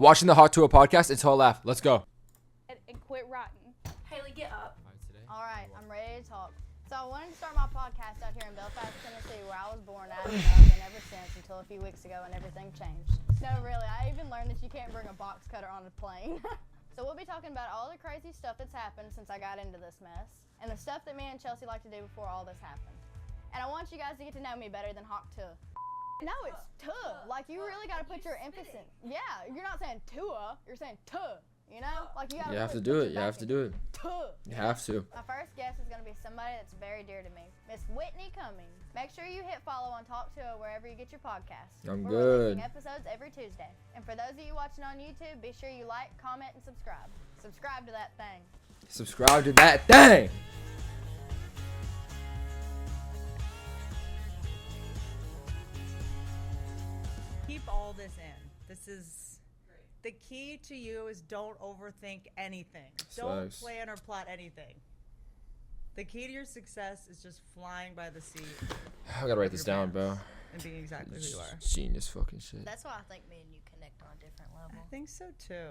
watching the Hot TUAH podcast until I laugh. Let's go. And quit writing. Haley, get up. All right, I'm ready to talk. So I wanted to start my podcast out here in Belfast, Tennessee, where I was born at and I've been ever since until a few weeks ago and everything changed. No, really, I even learned that you can't bring a box cutter on a plane. So we'll be talking about all the crazy stuff that's happened since I got into this mess and the stuff that me and Chelsea like to do before all this happened. And I want you guys to get to know me better than Hawk TUAH. No, it's TUAH. Like, you really got to put your emphasis. Yeah, you're not saying TUAH, you're saying TUAH. You know? Like, you have to do it. You have to do it. TUAH. You have to. My first guest is going to be somebody that's very dear to me, Miss Whitney Cummings. Make sure you hit follow on Talk TUAH wherever you get your podcasts. I'm We're good. releasing episodes every Tuesday. And for those of you watching on YouTube, be sure you like, comment, and subscribe. Subscribe to that thing. Subscribe to that thing. Keep all this in. This is the key to you is don't overthink anything. Don't Sucks. plan or plot anything. The key to your success is just flying by the seat I gotta write this down, bro. and being exactly who you are. Genius fucking shit. That's why I think me and you connect on a different level. I think so too.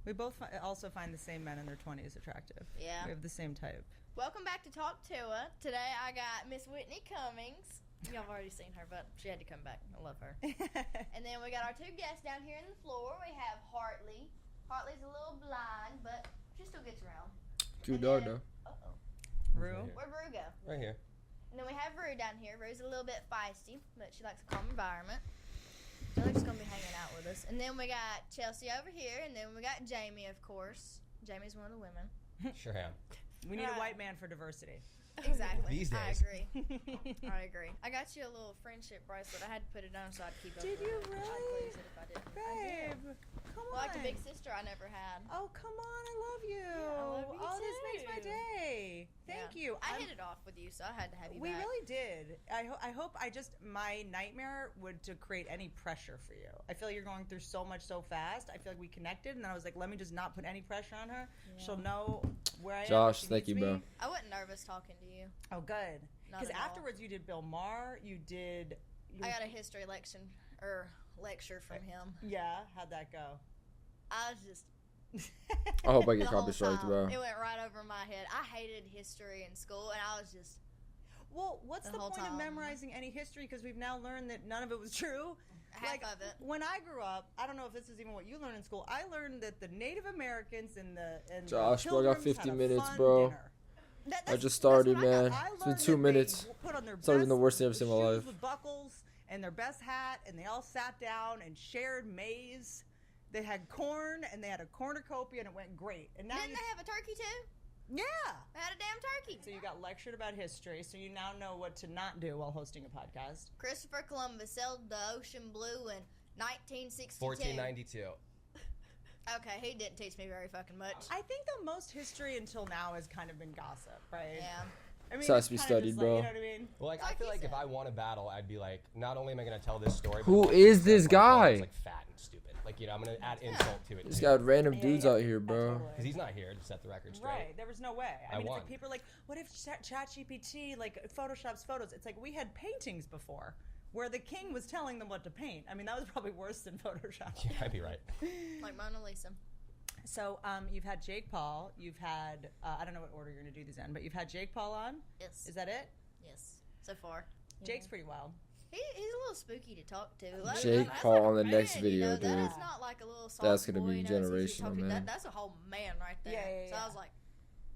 We both also find the same men in their 20s attractive. Yeah. We have the same type. Welcome back to Talk TUAH. Today I got Miss Whitney Cummings. Y'all have already seen her, but she had to come back. I love her. And then we got our two guests down here in the floor. We have Hartley. Hartley's a little blind, but she still gets around. Cute dog though. Uh-oh. Rue? Where'd Rue go? Right here. And then we have Rue down here. Rue's a little bit feisty, but she likes a calm environment. So they're just going to be hanging out with us. And then we got Chelsea over here, and then we got Jamie, of course. Jamie's one of the women. Sure am. We need a white man for diversity. Exactly. These I days. agree. I agree. I got you a little friendship bracelet. I had to put it on so I'd keep up Did with you it. really? I'd lose it if I didn't. Babe, come on. Well, like the big sister I never had. Oh, come on. I love you. I love you oh, this makes my too. day. Thank you. I hit it off with you, so I had to have you We back. really did. I hope my nightmare would to create any pressure for you. I feel like you're going through so much so fast. I feel like we connected, and then I was like, let me just not put any pressure on her. Yeah. She'll know where I am. Josh, if she thank needs you, bro. me. I wasn't nervous talking to you. Oh, good. Not Because at all. afterwards you did Bill Maher. You did. I got a history lecture from him. Yeah. How'd that go? I was just I hope I the get whole copy striked, time, bro. it went right over my head. I hated history in school, and I was just Well, what's The the whole point of time. memorizing any history? Because we've now learned that none of it was true. half of it. When I grew up, I don't know if this is even what you learned in school. I learned that the Native Americans and the Josh, bro, I got Pilgrims 50 had a minutes, fun bro. dinner. I just started, that's what I man. got. I It's been learned 2 that minutes. They put on their It's already been the best worst thing I've seen in my shoes life. with buckles and their best hat, and they all sat down and shared maize. They had corn, and they had a cornucopia, and it went great. And now Didn't they have a turkey too? yeah. They had a damn turkey. So you got lectured about history, so you now know what to not do while hosting a podcast. Christopher Columbus sailed the ocean blue in 1962. 1492. Okay, he didn't teach me very fucking much. I think the most history until now has kind of been gossip, right? Yeah. I mean, This has it's to be kinda studied, just bro. Like, you know what I mean? Well, like Like I feel you like if said. I won a battle, I'd be like, not only am I gonna tell this story, but Who I'm also is gonna this say, like, guy? It's like fat and stupid. Like, you know, I'm gonna add insult to it. Just got random dudes yeah. out here, bro. Totally. Because he's not here to set the record straight. Right, there was no way. I I mean, it's won. like people are like, what if ChatGPT like photoshops photos? It's like we had paintings before where the king was telling them what to paint. I mean, that was probably worse than Photoshop. Yeah, I'd be right. Like Mona Lisa. So you've had Jake Paul. You've had, I don't know what order you're going to do these in, but you've had Jake Paul on. Yes. Is that it? Yes. So far. Jake's pretty wild. He's a little spooky to talk to. Like, Jake that's Paul like a on the man, next you video, know, That dude. is not like a little soft That's gonna boy, be you know, it's easy to generational, talk to. man. That's a whole man right there. Yeah, So yeah. I was like,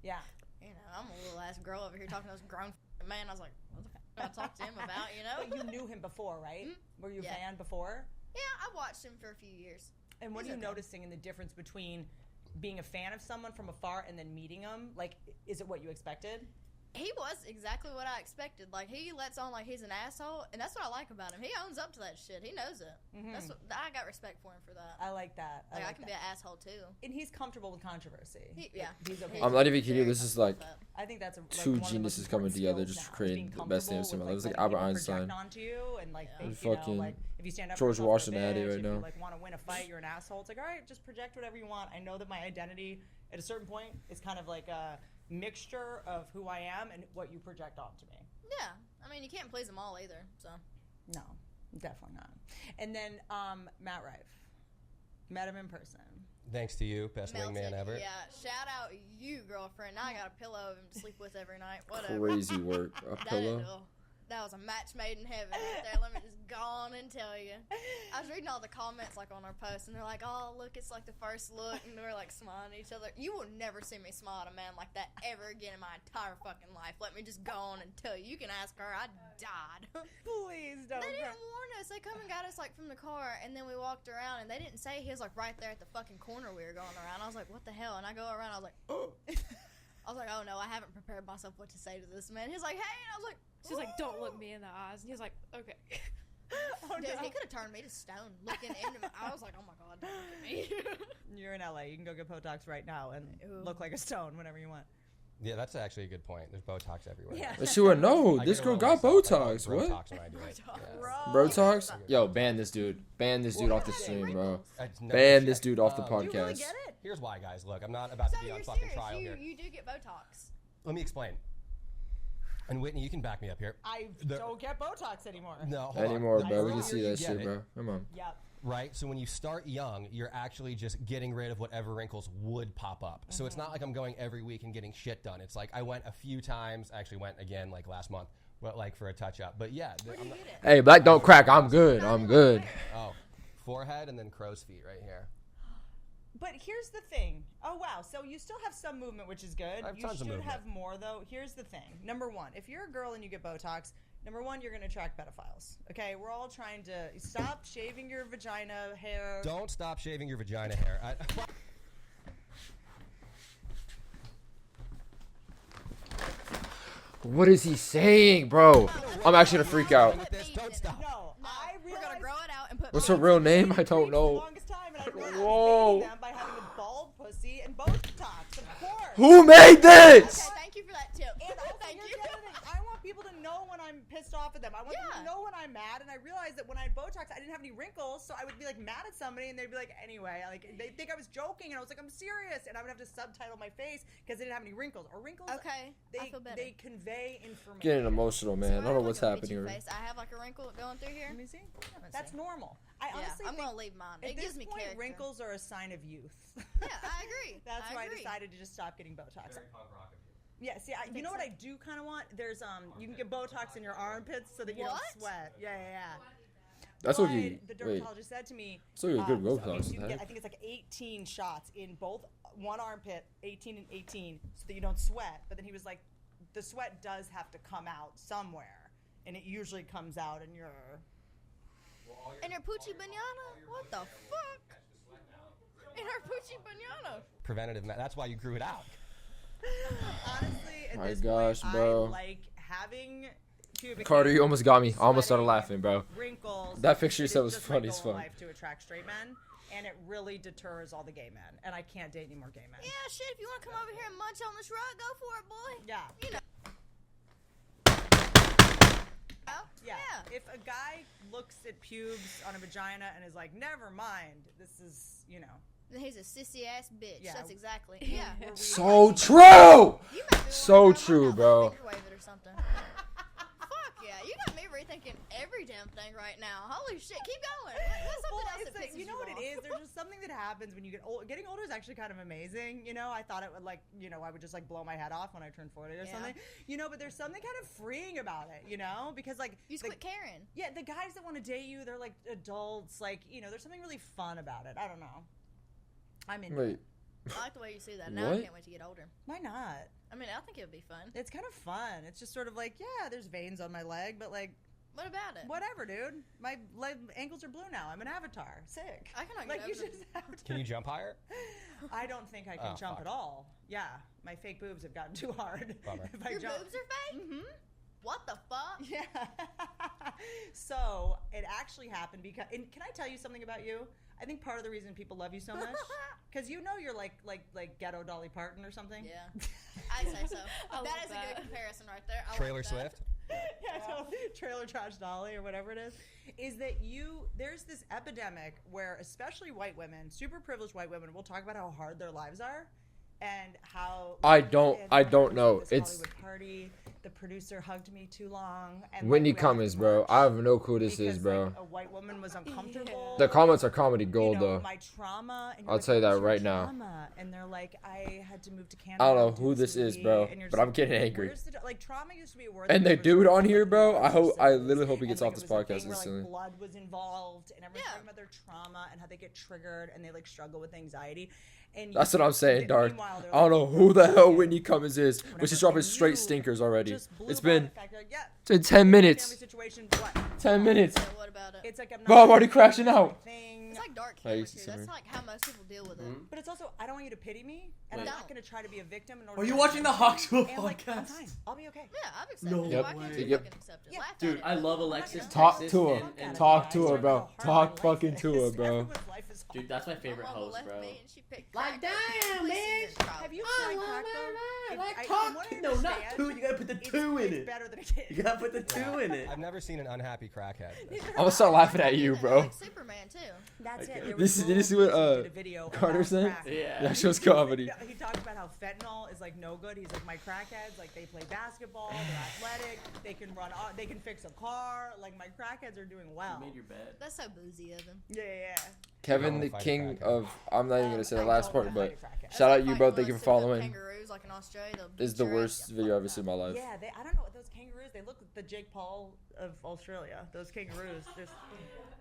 Yeah. you know, I'm a little ass girl over here talking to this grown man. I was like, what the fuck do I talk to him about, you know? But you knew him before, right? Were you a Yeah. fan before? Yeah, I watched him for a few years. And what He's are you okay. noticing in the difference between being a fan of someone from afar and then meeting them? Like, is it what you expected? He was exactly what I expected. Like, he lets on like he's an asshole, and that's what I like about him. He owns up to that shit. He knows it. That's what I got respect for him for that. I like that. Like, I like can that. be an asshole too. And he's comfortable with controversy. Yeah. He's okay. I'm not even kidding you. This is like I think that's two one of the geniuses most coming important together skills just to now, create being the best thing I've seen in my life. comfortable It's like with, Albert letting people Einstein. project onto you and like Yeah. think, And you know, fucking like if you stand up George for yourself, Washington you're a at it bitch. right If now. you like want to win a fight, you're an asshole. It's like, all right, just project whatever you want. I know that my identity at a certain point is kind of like a mixture of who I am and what you project onto me. Yeah, I mean, you can't please them all either. So No, definitely not. And then Matt Rife. Met him in person. Thanks to you, best wingman Melted. ever. Yeah, shout out you, girlfriend. Now I got a pillow of him to sleep with every night. Whatever. Crazy work. A pillow. That was a match made in heaven right there. Let me just go on and tell you. I was reading all the comments like on our post, and they're like, "Oh, look, it's like the first look," and they're like smiling at each other. You will never see me smile at a man like that ever again in my entire fucking life. Let me just go on and tell you. You can ask her. I died. Please don't. They didn't warn us. They come and got us like from the car, and then we walked around, and they didn't say he was like right there at the fucking corner we were going around. I was like, "What the hell?" And I go around. I was like, "Oh." I was like, "Oh no, I haven't prepared myself what to say to this man." He's like, "Hey," and I was like. She's like, don't look me in the eyes. And he was like, okay. Oh, Dude, no. he could have turned me to stone looking into me. I was like, oh my God, don't look at me. You're in LA. You can go get Botox right now and look like a stone whenever you want. Yeah, that's actually a good point. There's Botox everywhere. Yeah. But she would know. I This get girl it got all myself. I Botox. go What? Botox when I do it. Yeah. Botox? Yo, ban this dude. Ban this dude off the stream, bro. It's no Ban shit. this dude off the Do you really podcast. get it? Here's why, guys. Look, I'm not about So to be on you're fucking serious? trial here. You do get Botox. Let me explain. And Whitney, you can back me up here. I The- don't get Botox anymore. No, hold on. Anymore, The bro. We earlier can see you that get shit, it, bro. Come on. Yep. Right? So when you start young, you're actually just getting rid of whatever wrinkles would pop up. So it's not like I'm going every week and getting shit done. It's like I went a few times. I actually went again like last month, but like for a touch up. But yeah. Where do you get it? Hey, black don't crack. I'm good. I'm good. Oh, forehead and then crow's feet right here. But here's the thing. Oh, wow. So you still have some movement, which is good. I have You tons of should movement. have more, though. Here's the thing. Number one, if you're a girl and you get Botox, number one, you're going to attract pedophiles. Okay? We're all trying to stop shaving your vagina hair. Don't stop shaving your vagina hair. What is he saying, bro? I'm actually gonna freak out. With this, don't stop. No, I We're realized gonna grow it out and put. What's her Botox real in it. name? I don't for the know. longest time, and I realized I Whoa. was dating them by having a bald pussy and Botox, of course. Who made this? Okay, thank you for that tip. And also, Thank here's you. the other thing. I want people to know when I'm pissed off at them. I want people to Yeah. know when I'm mad. And I realized that when I had Botox, I didn't have any wrinkles, so I would be like mad at somebody, and they'd be like, anyway, like they think I was joking, and I was like, I'm serious, and I would have to subtitle my face because they didn't have any wrinkles. Or wrinkles, Okay, I they feel better. they convey information. Getting emotional, man. I don't know have, what's like, a happening bitchy here. face. I have like a wrinkle going through here. Let me see. Let's That's see. normal. I Yeah, honestly I'm think gonna leave mine. at It this gives me point, character. wrinkles are a sign of youth. Yeah, I agree. That's I why agree. I decided to just stop getting Botox. Very punk rock of you. Yeah, see, you think know what so? I do kind of want? There's you can get Botox in your armpits so that you don't What? sweat. Yeah. That's But what you. the Wait. dermatologist said to me. So you're good so, Botox, so you the get, heck? I think it's like 18 shots in both one armpit, 18 and 18, so that you don't sweat. But then he was like, the sweat does have to come out somewhere, and it usually comes out in your. And her poochie banana? What the fuck? And her poochie banana. Preventative. That's why you grew it out. Honestly, at My this gosh, point, bro. I like having pubic Carter, you hair, almost got me. I almost started sweating, laughing, bro. Wrinkles. That picture you It said is was just funny my as goal in fuck. life to attract straight men, and it really deters all the gay men, and I can't date any more gay men. Yeah, shit, if you want to come over here and munch on this rug, go for it, boy. Yeah. You know. Oh, Yeah. If a guy looks at pubes on a vagina and is like, never mind, this is, Then he's a sissy ass bitch. Yeah. That's exactly. Yeah. we're So true. You make me wanna So grab my true, house, bro. Finger wave it or something. Fuck yeah, you got me rethinking every damn thing right now. Holy shit, keep going. What's something else it's that like, pisses you know what off? it is? There's just something that happens when you get old. Getting older is actually kind of amazing. I thought it would I would just blow my head off when I turned 40 or Yeah. something. But there's something kind of freeing about it, because You just quit caring. yeah, the guys that want to date you, they're like adults. There's something really fun about it. I don't know. I'm into Wait. it. I like the way you see that. Now I What? can't wait to get older. Why not? I mean, I think it would be fun. It's kind of fun. It's just sort of there's veins on my leg, but What about it? whatever, dude. My ankles are blue now. I'm an avatar. Sick. I cannot Like get you over just have to. Can you jump higher? I don't think I can Oh, jump fuck. at all. Yeah, my fake boobs have gotten too hard. Bummer. If I Your jump. boobs are fake? Mm-hmm. What the fuck? Yeah. So it actually happened because. And can I tell you something about you? I think part of the reason people love you so much, because you're like ghetto Dolly Parton or something. Yeah. I'd say so. I That love is a that. good comparison right there. I Trailer like that. Swift. Yeah, totally. Trailer Trash Dolly or whatever it is that there's this epidemic where especially white women, super privileged white women, will talk about how hard their lives are. and how I don't know. This It's Hollywood party. The producer hugged me too long. And Whitney like, we all Cummings, had bro. merch I have no clue who this because, is, bro. Like, a white woman was uncomfortable. The comments are comedy gold, you know, though. My trauma. And you're I'll like, tell you "What that was your right now." trauma?" And they're like, I had to move to Canada. I don't know to who do this is, TV," bro, and you're but just I'm like, getting angry. "Where's the like trauma used to be a word." And that the was dude reserved on for, here, like, bro, large I literally hope he facilities. gets And, off like, this it was a podcast thing where, instantly. like, blood was involved, and everyone's Yeah. talking about their trauma and how they get triggered and they like struggle with anxiety. And That's what I'm saying, Dark. meanwhile, they're I don't know like, who the hell "Yeah, Whitney Cummings is, but she's whatever." dropping And straight you stinkers already. just blew It's by the been fact, you're like, yeah, 10 family minutes. situation, what? 10 minutes. Yeah, what about it? It's like I'm not. Bro, I'm already crashing out. Thing. It's like dark I humor used too. to That's see like how most people deal with it. But it's also I don't want you to pity me, and Wait. I'm not going to try to be a victim. In order Are you to watching the Hawk to a and, like, I'm podcast? fine. I'll be okay. Yeah, I've accepted No it. Yep. Why can't Yep. you fucking accept it? Yep. Laugh at Dude, it. I love I'm not Alexis. gonna- Talk Texas, to her. and Talk to Guys, her, I bro. know how hard Talk my fucking life to is. her, bro. Everyone's life is hard. Dude, that's my My favorite mama host, left bro. me and she picked Like, crack. damn, Please man. see this child. Have you tried crack though? Like, from what I talk. No, not understand, two. You gotta put the it's- two in it's it. better than a kid. You gotta put the two in it. I've never seen an unhappy crackhead. I'm gonna start laughing at you, bro. Like Superman too. That's Okay. it. There This was is- did you see girls what, who did a video Carter about said? crack. Yeah. That show's comedy. Yeah, he talked about how fentanyl is like no good. He's like, my crackheads, like they play basketball, they're athletic, they can run, they can fix a car. Like my crackheads are doing well. You made your bed. That's so boozy of him. Yeah, yeah, yeah. Kevin, the Fight a king crackhead. of. I'm not even gonna say the I last don't part, wanna but fight a crackhead. shout out That's you like both. fighting Thank you for little following. Kangaroos like in Australia. They'll This is beat the your ass. worst Yeah, video fuck I've ever seen in my life. Yeah, I don't know what those kangaroos. They look like the Jake Paul of Australia. Those kangaroos.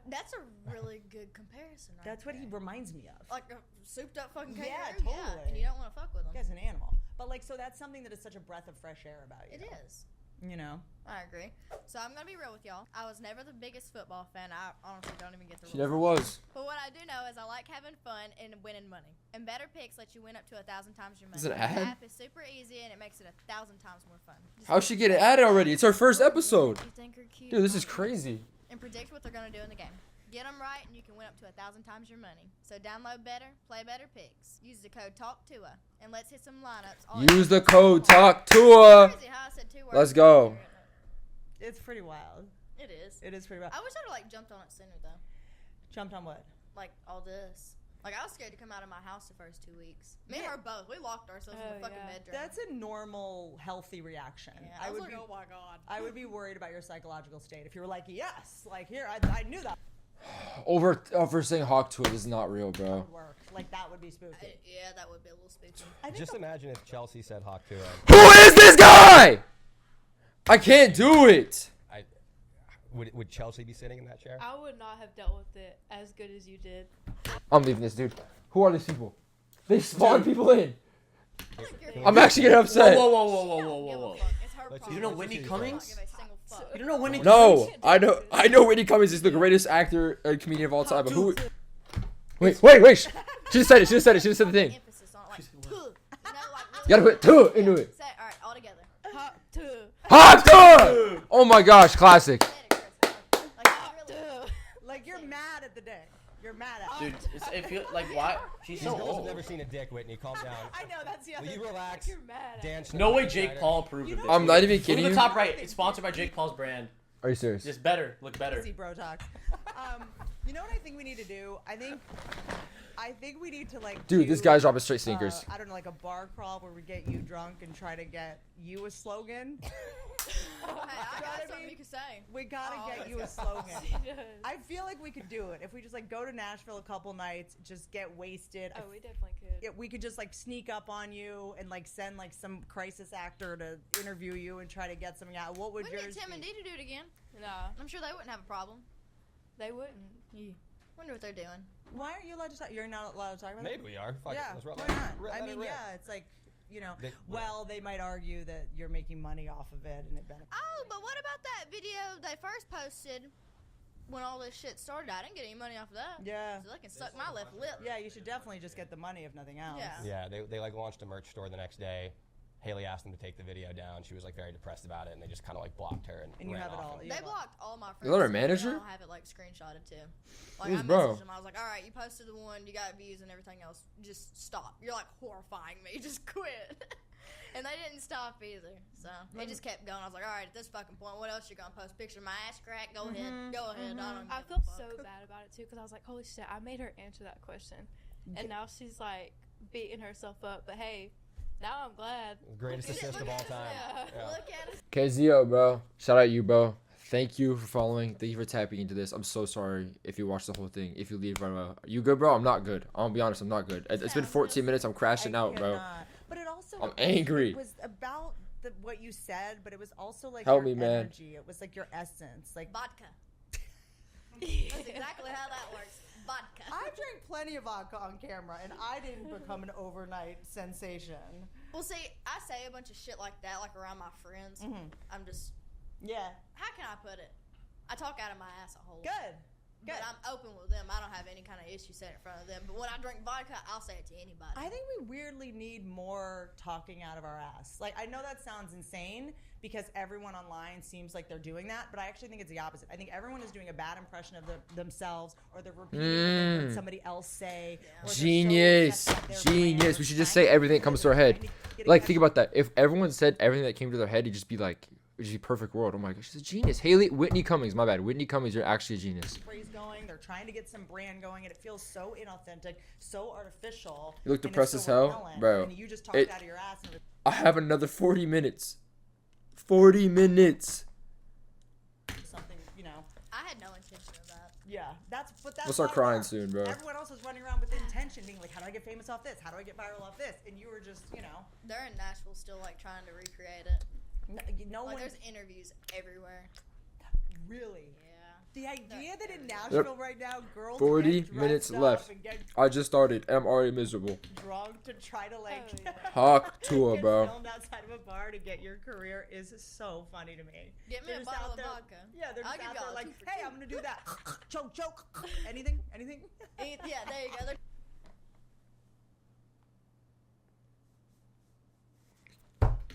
That's a really good comparison. Right That's what he there. reminds me of. Like a souped up fucking kangaroo. Yeah, and totally. you don't want to fuck with That them. guy's an animal. But like, so that's something that is such a breath of fresh air about you. It is. You know. I agree. So I'm gonna be real with y'all. I was never the biggest football fan. I honestly don't even get the She rules. never was. But what I do know is I like having fun and winning money. And Better Picks lets you win up to 1,000 times your money. Is it an The ad? app is super easy and it makes it 1,000 times more fun. Just How'd she get it added already? It's our first episode. You think are cute. Dude, this is crazy. And predict what they're gonna do in the game. Get them right and you can win up to 1,000 times your money. So download Better, play Better Picks. Use the code TALK2A and let's hit some lineups. All Use the at code once. TALK2A. Crazy how I said 2 words. Let's go. It's pretty wild. It is. It is pretty wild. I wish I'd have like jumped on it sooner though. Jumped on what? Like all this. Like I was scared to come out of my house the first 2 weeks. Me and Yeah. her both. We locked ourselves in Oh, the fucking yeah. bedroom. That's a normal, healthy reaction. Yeah, I was would like, be. oh my god. I would be worried about your psychological state if you were like, yes, like here, I knew that Over saying Hawk to it is not real, bro. would work. Like that would be spooky. Yeah, that would be a little spooky. I think Just the- imagine if Chelsea said Hawk to it. Who is this guy? I can't do it. Would Chelsea be sitting in that chair? I would not have dealt with it as good as you did. I'm leaving this, dude. Who are these people? They spawn people in. You're I'm actually getting upset. Whoa, whoa, whoa, whoa, She whoa, don't whoa, give a whoa. fuck. It's her Let's problem. You don't know Let's Whitney just use Cummings? She don't give a single fuck. You don't know Whitney No, Cummings? I know Whitney Cummings is the greatest actor and comedian of all time, but who? Wait. She just said it. She just said the thing. Emphasis on it, like, She said "Tuh." You know, like, You gotta put two into it. Say it, all right, all together. Hot too. Hawk to it! Oh my gosh, classic. Say it, Chris. Like, you really- like you're mad at the day. You're mad at. Dude, it feels like why? She's These so girls have old. never seen a dick, Whitney. Calm down. I know that's the other. Will you thing. relax? You're mad. Dan No way Schneider. Jake Paul approved of this. I'm not even Look kidding at you. the top right. It's sponsored by Jake Paul's brand. Are you serious? Just better. Look better. Easy bro talk. You know what I think we need to do? I think we need to like. Dude, do, this guy's dropping straight stinkers. I don't know, like a bar crawl where we get you drunk and try to get you a slogan. Hey, I what I got something mean? you can say. We gotta Oh, get let's you go. a slogan. She does. I feel like we could do it if we just like go to Nashville a couple nights, just get wasted. Oh, we definitely could. We could just like sneak up on you and like send like some crisis actor to interview you and try to get something out. What would We yours get Tim be? and Dee to do it again. Nah, I'm sure they wouldn't have a problem. they wouldn't. Wonder what they're doing. Why aren't you allowed to talk? You're not allowed to talk about Maybe we are. Fuck yeah, it. Let's roll why it. not? I Let it mean, rip. yeah, it's like, you know, They- they might argue that you're making money off of it and it benefits. Oh, but what about that video they first posted when all this shit started? I didn't get any money off of that. Yeah. So they can suck my left lip. Yeah, you should definitely just get the money if nothing else. Yeah. Yeah, they like launched a merch store the next day. Haley asked them to take the video down. She was like very depressed about it, and they just kind of like blocked her and you ran have it off. all. And- You They have all- blocked all my friends. let her too, manager? and I'll have it like screenshotted too. Like Who's I bro? messaged them. I was like, all right, you posted the one, you got views and everything else. Just stop. You're like horrifying me. Just quit. And they didn't stop either. So it just kept going. I was like, all right, at this fucking point, what else you gonna post? Picture of my ass crack? Go ahead. Go ahead. I don't I give felt a so fuck. bad about it too because I was like, holy shit, I made her answer that question. and now she's like beating herself up. But hey, now I'm glad. Greatest assist of all time. Yeah. Look at us. KZO, bro. Shout out you, bro. Thank you for following. Thank you for tapping into this. I'm so sorry if you watch the whole thing. If you leave right away. You good, bro? I'm not good. I'll be honest. I'm not good. It's been 14 minutes. I'm crashing out, bro. cannot. But it also I'm angry. It was about what you said, but it was also like Help your me, man. energy. It was like your essence. Like Vodka. That's exactly how that works. Vodka. I drank plenty of vodka on camera, and I didn't become an overnight sensation. Well, see, I say a bunch of shit like that, like around my friends. I'm just, Yeah. how can I put it? I talk out of my ass a whole. Good. Good. But I'm open with them. I don't have any kind of issue saying it in front of them. But when I drink vodka, I'll say it to anybody. I think we weirdly need more talking out of our ass. Like, I know that sounds insane because everyone online seems like they're doing that, but I actually think it's the opposite. I think everyone is doing a bad impression of themselves, or they're repeating what somebody else say. Or they're so Genius. upset that their Genius. brain We should is just say trying everything that comes to our head. getting Like, that- think about that. If everyone said everything that came to their head, it'd just be like, it'd just be perfect world. Oh my gosh, she's a genius. Whitney Cummings, my bad. Whitney Cummings, you're actually a genius. phrase going. They're trying to get some brand going, and it feels so inauthentic, so artificial. You look and it's depressed so as hell? repellent, Bro, And you just talked it- out of your ass. And I have another 40 minutes. 40 minutes. something, you know. I had no intention of that. Yeah, that's We'll start why crying we're- soone, bro. Everyone else was running around with intention, being like, "How do I get famous off this? How do I get viral off this?" And you were just, you know, They're in Nashville still, like, trying to recreate it. no Like, one there's interviews everywhere. really. Yeah. The idea that in Yep. Nashville right now, girls 40 get minutes dressed up left. and get I just started. I'm already miserable. drunk to try to like Oh, yeah. Hawk tour, get bro. filmed outside of a bar to get your career is so funny to me. Get me They're a just bottle out of there- vodka. Yeah, they're I'll just give out y'all there a like, 2 for "Hey, 2. I'm gonna do that." choke. Anything? Yeah, there you go.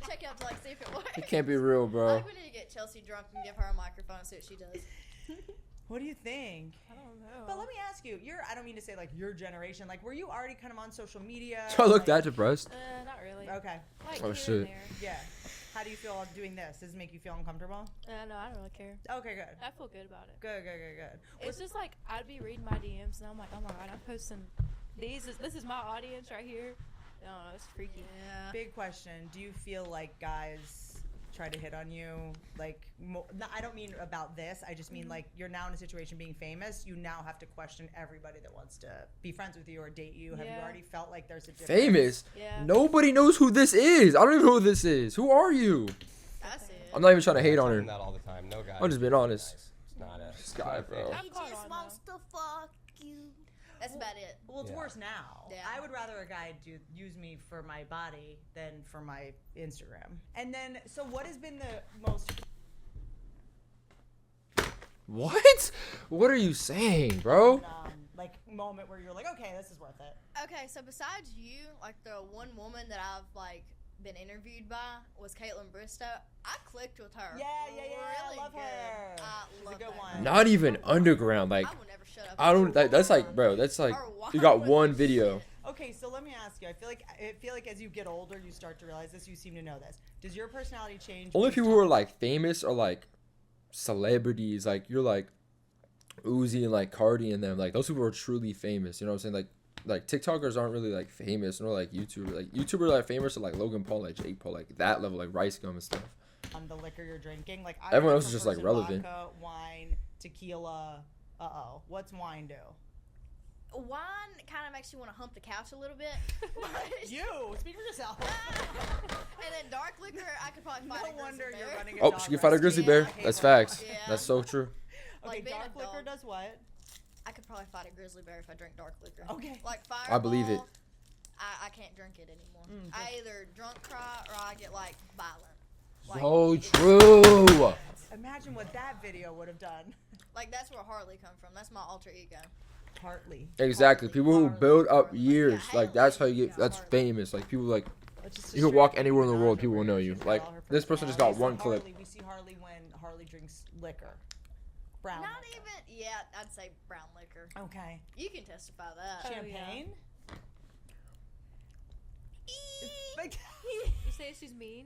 Check out to like see if it works. It can't be real, I bro. think we need to get Chelsea drunk and give her a microphone and see what she does. What do you think? I don't know. But let me ask you, I don't mean to say like your generation, like were you already kind of on social media? I look like, that depressed. Not really. Okay. Like Oh, here shit. and there. Yeah. How do you feel doing this? Does it make you feel uncomfortable? No, I don't really care. Okay, good. I feel good about it. Good. It's just like I'd be reading my DMs and I'm like, oh my god, I'm posting these. This is my audience right here. I don't know, it's freaky. Yeah. Big question. Do you feel like guys try to hit on you? Like, no, I don't mean about this. I just mean like you're now in a situation being famous. You now have to question everybody that wants to be friends with you or date you. Have you Yeah. already felt like there's a difference? Famous? Yeah. Nobody knows who this is. I don't even know who this is. Who are you? I see it. I'm not even trying to hate I on tell her. them that all the time. No guy. I'm just being honest. It's not it. This guy, bro. I'm caught on, though. to fuck you. That's about it. Well, it's Yeah. worse now. Yeah. I would rather a guy use me for my body than for my Instagram. And then, so what has been the most? What? What are you saying, bro? Like moment where you're like, okay, this is worth it. Okay, so besides you, like the one woman that I've like been interviewed by was Caitlin Bristow. I clicked with her. Yeah, Really I love good. her. I She's a love good that one. girl. Not even underground. Like, I will never shut up. I don't. That's like, bro. That's like, Her you got wine one was video. shit. Okay, so let me ask you. I feel like as you get older, you start to realize this. You seem to know this. Does your personality change? Only based people who on- are like famous are like celebrities. Like you're like Uzi and like Cardi and them. Like those people are truly famous. You know what I'm saying? Like TikTokers aren't really like famous, nor like YouTubers. Like YouTubers that are famous are like Logan Paul, like Jake Paul, like that level, like Rice Gum and stuff. on the liquor you're drinking? Like Everyone went else is from just, like, person relevant. Vodka, wine, tequila. What's wine do? Wine kind of makes you want to hump the couch a little bit. You speak for yourself. And then dark liquor, I could probably fight a No grizzly wonder bear. you're running. Oh, dog she can fight a grizzly rescue. bear. I hate That's wine. facts. Yeah. That's so true. Okay, Like being dark a liquor dog. does what? I could probably fight a grizzly bear if I drink dark liquor. Okay. Like Fireball. I believe it. I can't drink it anymore. Mm, I either drunk cry or I get like violent. Like, So it's- true. Imagine what that video would have done. Like that's where Harley come from. That's my alter ego. Hartley. Exactly. Harley, People who Harley, build up Harley. years, Yeah, like that's how Harley. you get. Yeah, That's Harley. famous. Like people like It's just a you can straight walk anywhere in the female world, people will know you. she's Like, got all her this person just got personality. one So clip. Harley, we see Harley when Harley drinks liquor. Brown. Not liquor. even. Yeah, I'd say brown liquor. Okay. You can testify that. Oh, Champagne. You say she's mean?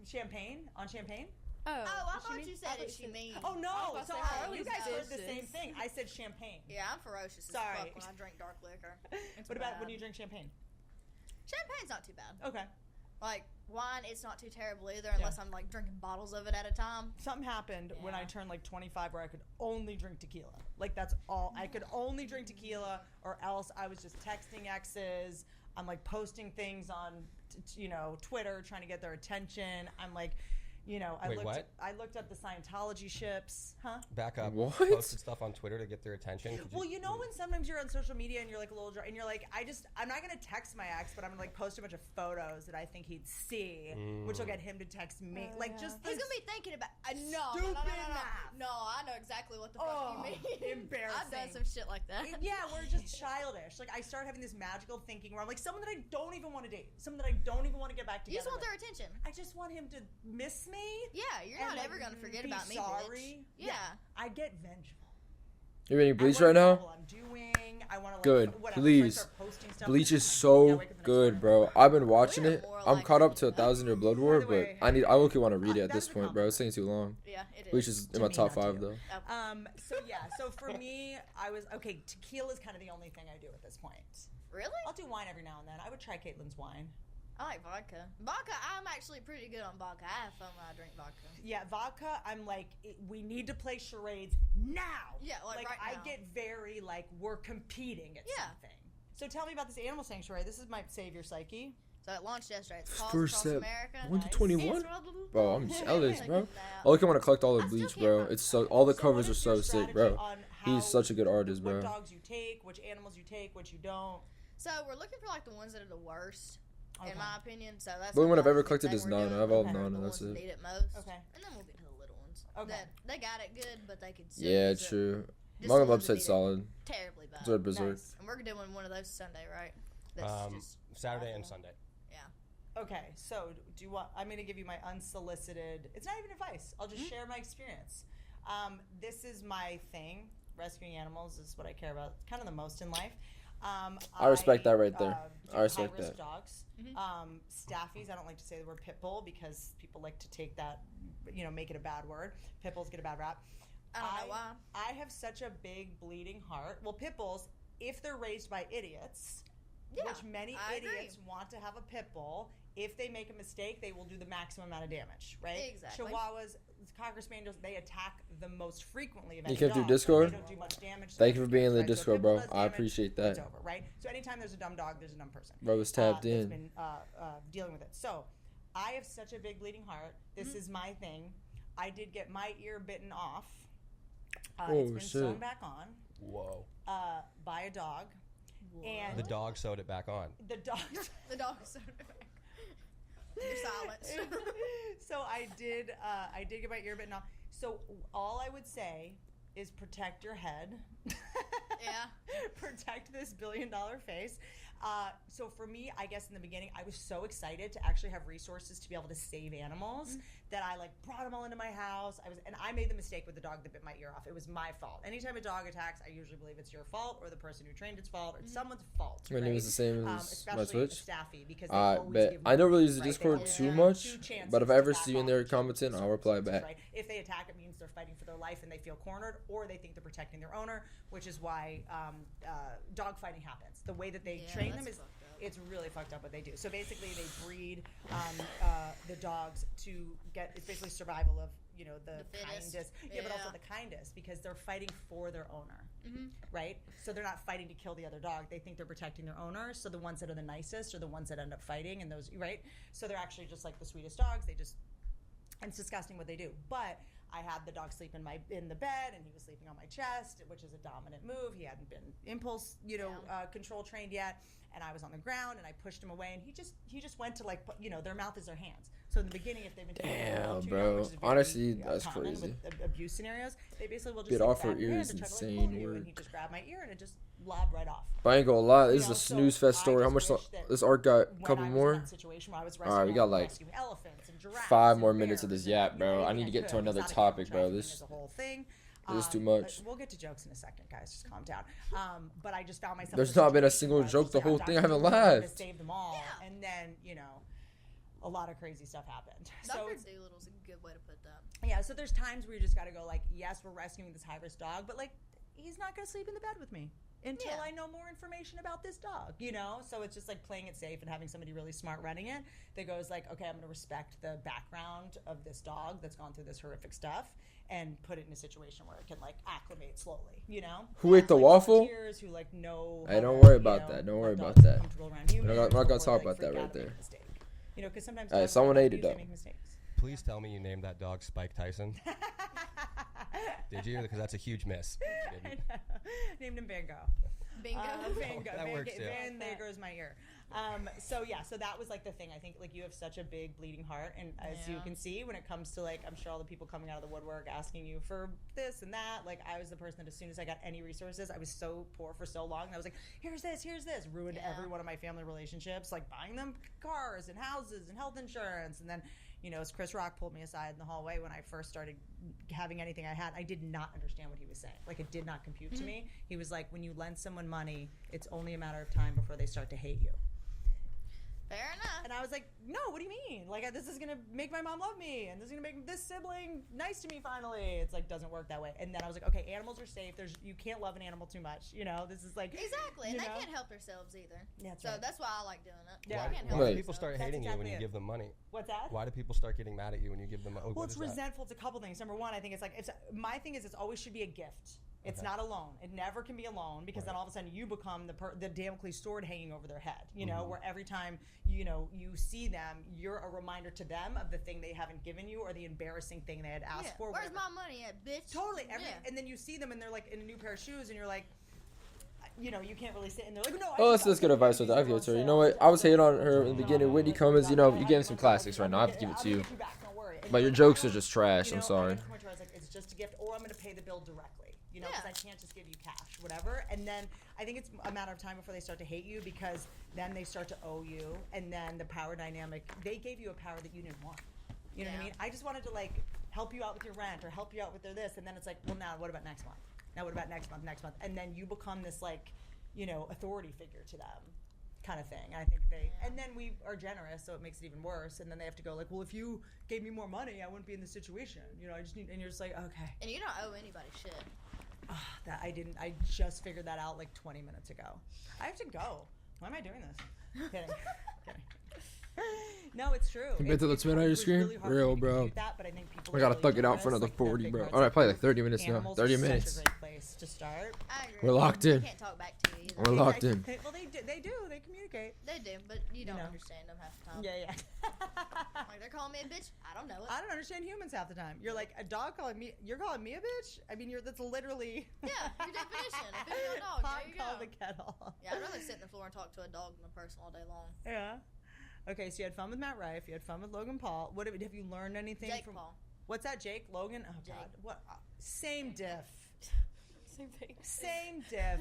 Champagne on champagne. Oh, I did thought mean- you I said thought it. She mean. Oh no, I was about to say, sorry. You Harley's guys heard the vicious. same thing. I said champagne. Yeah, I'm ferocious as Sorry. fuck when I drink dark liquor. It's What about bad. when you drink champagne? Champagne's not too bad. Okay. Like wine, it's not too terrible either, unless I'm like drinking bottles of it at a time. Something happened when I Yeah. turned like 25 where I could only drink tequila. Like that's all. I could only drink tequila, or else I was just texting exes. I'm like posting things on, Twitter, trying to get their attention. I'm like, I Wait, looked. what? I looked up the Scientology ships, huh? Back up. What? Posted stuff on Twitter to get their attention. Could Well, when sometimes you're on social media and you're like a little dry, and you're like, I'm not gonna text my ex, but I'm gonna like post a bunch of photos that I think he'd see, which will get him to text me. Like just He's this gonna be thinking about. No, stupid no, math. no, I know exactly what the fuck you mean. embarrassing. I've done some shit like that. Yeah, we're just childish. Like I start having this magical thinking where I'm like someone that I don't even want to date, someone that I don't even want to get back You together. just want with. their attention. I just want him to miss me. Yeah, you're and, not like, ever gonna forget be about me, sorry. bitch. Yeah. I get vengeful. You ready to bleach I right wanna know now? what I'm doing. I want to Good. Whatever. Please. So I start posting stuff. Bleach is Yeah, so wake up the next good, morning. bro. I've been watching We're it. more I'm like caught up you, to though. 1,000 Year Blood War, the but way- I look want to read it at that's this a point, bro. It's taking too long. Yeah, it is. Bleach is in To my me, top not to 5 you. though. So for me, I was okay. Tequila is kind of the only thing I do at this point. Really? I'll do wine every now and then. I would try Caitlin's wine. I like vodka. Vodka, I'm actually pretty good on vodka. I have fun when I drink vodka. Yeah, vodka. I'm like, we need to play charades now. Yeah, like right I now. get very like we're competing at Yeah. something. So tell me about this animal sanctuary. This is my Save Your Psyche. So it launched yesterday. It's called First Across step. America. 1 to Nice. 21? Bro, I'm Yeah, jealous, like bro. that. I look want to collect all the I still Bleach, can't bro. find- It's so all the So covers what are is so your sick, strategy bro. on how- He's such a good artist, What bro. dogs you take, which animals you take, which you don't. So we're looking for like the ones that are the worst, Okay. in my opinion. So that's The only one the I've ever big collected thing is we're none. doing. I have all Okay. none, The and that's ones that it. need it most. Okay. And then we'll get to the little ones. Okay. They got it good, but they could. still Yeah, use it true. Just Manga the ones that Upside need it solid. terribly bad. Sword Berserk. Nice. And we're doing one of those Sunday, right? That's just Saturday and awful. Sunday. Okay, so do you want? I'm going to give you my unsolicited. It's not even advice. I'll just share my experience. This is my thing. Rescuing animals is what I care about, kind of the most in life. I respect that right there. Do I respect high-risk that. dogs. Staffies. I don't like to say the word pit bull because people like to take that, make it a bad word. Pit bulls get a bad rap. I don't know why. I have such a big bleeding heart. Well, pit bulls, if they're raised by idiots, Yeah, which many I agree. idiots want to have a pit bull, if they make a mistake, they will do the maximum amount of damage, right? Exactly. Chihuahuas, Cocker Spaniels, they attack the most frequently of You any came through dog, Discord? They don't do much damage. Thank you for being in the right? So Discord, pit bull bro. does I damage, appreciate It's that. over, right? So anytime there's a dumb dog, there's a dumb person. Bro was tapped That's in. been dealing with it. So I have such a big bleeding heart. This is my thing. I did get my ear bitten off. It's Oh, been shit. sewn back on Whoa. by a dog. And The dog sewed it back on. the dog. The dog is so You're silent. So I did get my ear bitten off. So all I would say is protect your head. Yeah. Protect this $1 billion face. So for me, I guess in the beginning, I was so excited to actually have resources to be able to save animals that I brought them all into my house. And I made the mistake with the dog that bit my ear off. It was my fault. Anytime a dog attacks, I usually believe it's your fault or the person who trained its fault or it's someone's fault. My name is the same as my especially Twitch. a staffy because they I always bet. give I don't really warnings, use the right? They Discord always too have much, 2 chances but if I to ever back see you in off there and show commenting, I'll reply circumstances, back. right? If they attack, it means they're fighting for their life and they feel cornered, or they think they're protecting their owner, which is why dog fighting happens. The way that they Yeah, train them that's is fucked up. it's really fucked up what they do. So basically, they breed the dogs to get it's basically survival of the fittest. kindest, but also Yeah. the kindest because they're fighting for their owner, right? So they're not fighting to kill the other dog. They think they're protecting their owner. So the ones that are the nicest are the ones that end up fighting, and those right. So they're actually just like the sweetest dogs. And it's disgusting what they do. But I had the dog sleep in the bed, and he was sleeping on my chest, which is a dominant move. He hadn't been impulse, control trained yet. And I was on the ground, and I pushed him away, and he just went to their mouth is their hands. So in the beginning, if they've been taken Damn, too young, bro. which is very, Honestly, that's common crazy. with abuse scenarios, they basically will just Bit like, off her grab your ear hand is and try to, insane pull you, work. and he just grabbed my ear, and it just lobbed right off. But I ain't gonna lie, this You is know, a so snooze fest I story. How just much? wish that This arc got a when couple I was more. in that situation where I was All right, we got rescuing elephants and giraffes. five and more minutes of bears this yap, and, bro. I anything need to get to could. another Exotic topic, animal bro. trafficking This is a whole thing. this is too but much. We'll get to jokes in a second, guys. Just calm down. But I just found myself. There's in not been a situation single where I was joke just the like, whole I'm thing. I haven't Dr. Doolittle to laughed. save them all, Yeah. and then a lot of crazy stuff happened. So Dr. Doolittle's a good way to put that. Yeah, so there's times where you just got to go like, yes, we're rescuing this high-risk dog, but like he's not going to sleep in the bed with me until I know more information about this dog, you know? So it's just like playing it safe and having somebody really smart running it that goes like, okay, I'm going to respect the background of this dog that's gone through this horrific stuff and put it in a situation where it can like acclimate slowly, you know? Who ate the like, waffle? volunteers who like know. Hey, don't how to, worry you about know, that. Don't let worry dogs about be that. comfortable around humans not gonna before talk they, about that freak right out and make there. a mistake. You know, because sometimes Hey, dogs someone are ate it, confused, though. they make mistakes. Please tell me you named that dog Spike Tyson. Did you? Because that's a huge miss. I know. Named him Van Gogh. Bingo. Van Gogh. That Van, works, too. Van, there goes my ear. So yeah, so that was like the thing. I think like you have such a big bleeding heart, and as you can see, when it comes to like, I'm sure all the people coming out of the woodwork asking you for this and that. Like I was the person that as soon as I got any resources, I was so poor for so long. And I was like, here's this, ruined every one of my family relationships, like buying them cars and houses and health insurance, and then. You know, as Chris Rock pulled me aside in the hallway when I first started having anything I had, I did not understand what he was saying. Like, it did not compute to me. He was like, when you lend someone money, it's only a matter of time before they start to hate you. Fair enough. And I was like, no, what do you mean? Like, this is going to make my mom love me, and this is going to make this sibling nice to me finally. It's like, doesn't work that way. And then I was like, okay, animals are safe. You can't love an animal too much. You know, this is like. Exactly. And you they know? can't help themselves either. Yeah, that's so right. that's why I like doing it. Yeah. They can't Why help do Wait. people themselves. start hating you when exactly you it. give them money? What's that? Why do people start getting mad at you when you give them money? Well, it's resentful. It's a couple things. Number one, I think it's like, my thing is, it always should be a gift. It's not a loan. It never can be a loan because then all of a sudden you become the Damocles sword hanging over their head, you know, where every time, you know, you see them, you're a reminder to them of the thing they haven't given you or the embarrassing thing they had asked for. Where's whatever. my money at, bitch? Totally. And then you see them and they're like in a new pair of shoes and you're like, you know, you can't really sit and they're like, no. Oh, that's good advice with that. I'll give it to her. You know what? I was hating on her in the beginning. Whitney Cummings, you know, you gave some classics right now. I have to give it to you. But your jokes are just trash. I'm sorry. I was like, it's just a gift, or I'm going to pay the bill directly. You know, because I can't just give you cash, whatever. And then I think it's a matter of time before they start to hate you because then they start to owe you. And then the power dynamic, they gave you a power that you didn't want. You know what I mean? I just wanted to like help you out with your rent or help you out with their this. And then it's like, well, now what about next month? Now what about next month? And then you become this like, you know, authority figure to them kind of thing. And I think and then we are generous, so it makes it even worse. And then they have to go like, well, if you gave me more money, I wouldn't be in this situation. You know, I just need, and you're just like, okay. And you don't owe anybody shit. I just figured that out like 20 minutes ago. I have to go. Why am I doing this? Kidding. No, it's true. You been to the tomato ice cream? Real, bro. That, but I think people I gotta really thug it out notice, for another like, the 40, big bro. words All right, like probably like 30 minutes now. animals 30 are minutes. Such a great place to start. I agree. We're locked in. They can't talk back to you either. We're locked in. Well, they do. They communicate. They do, but you don't know. understand them half the time. Yeah. Like, they're calling me a bitch. I don't know it. I don't understand humans half the time. You're like a dog calling me. You're calling me a bitch. I mean, that's literally. Yeah, your definition. A bitch or a dog. Pot There you call go. the kettle. Yeah, I'd rather sit in the floor and talk to a dog than a person all day long. Yeah. Okay, so you had fun with Matt Rife. You had fun with Logan Paul. What have you learned anything Jake from? Paul. What's that, Jake? Logan? Oh Jake. God. What? Same diff. Same thing. Same diff.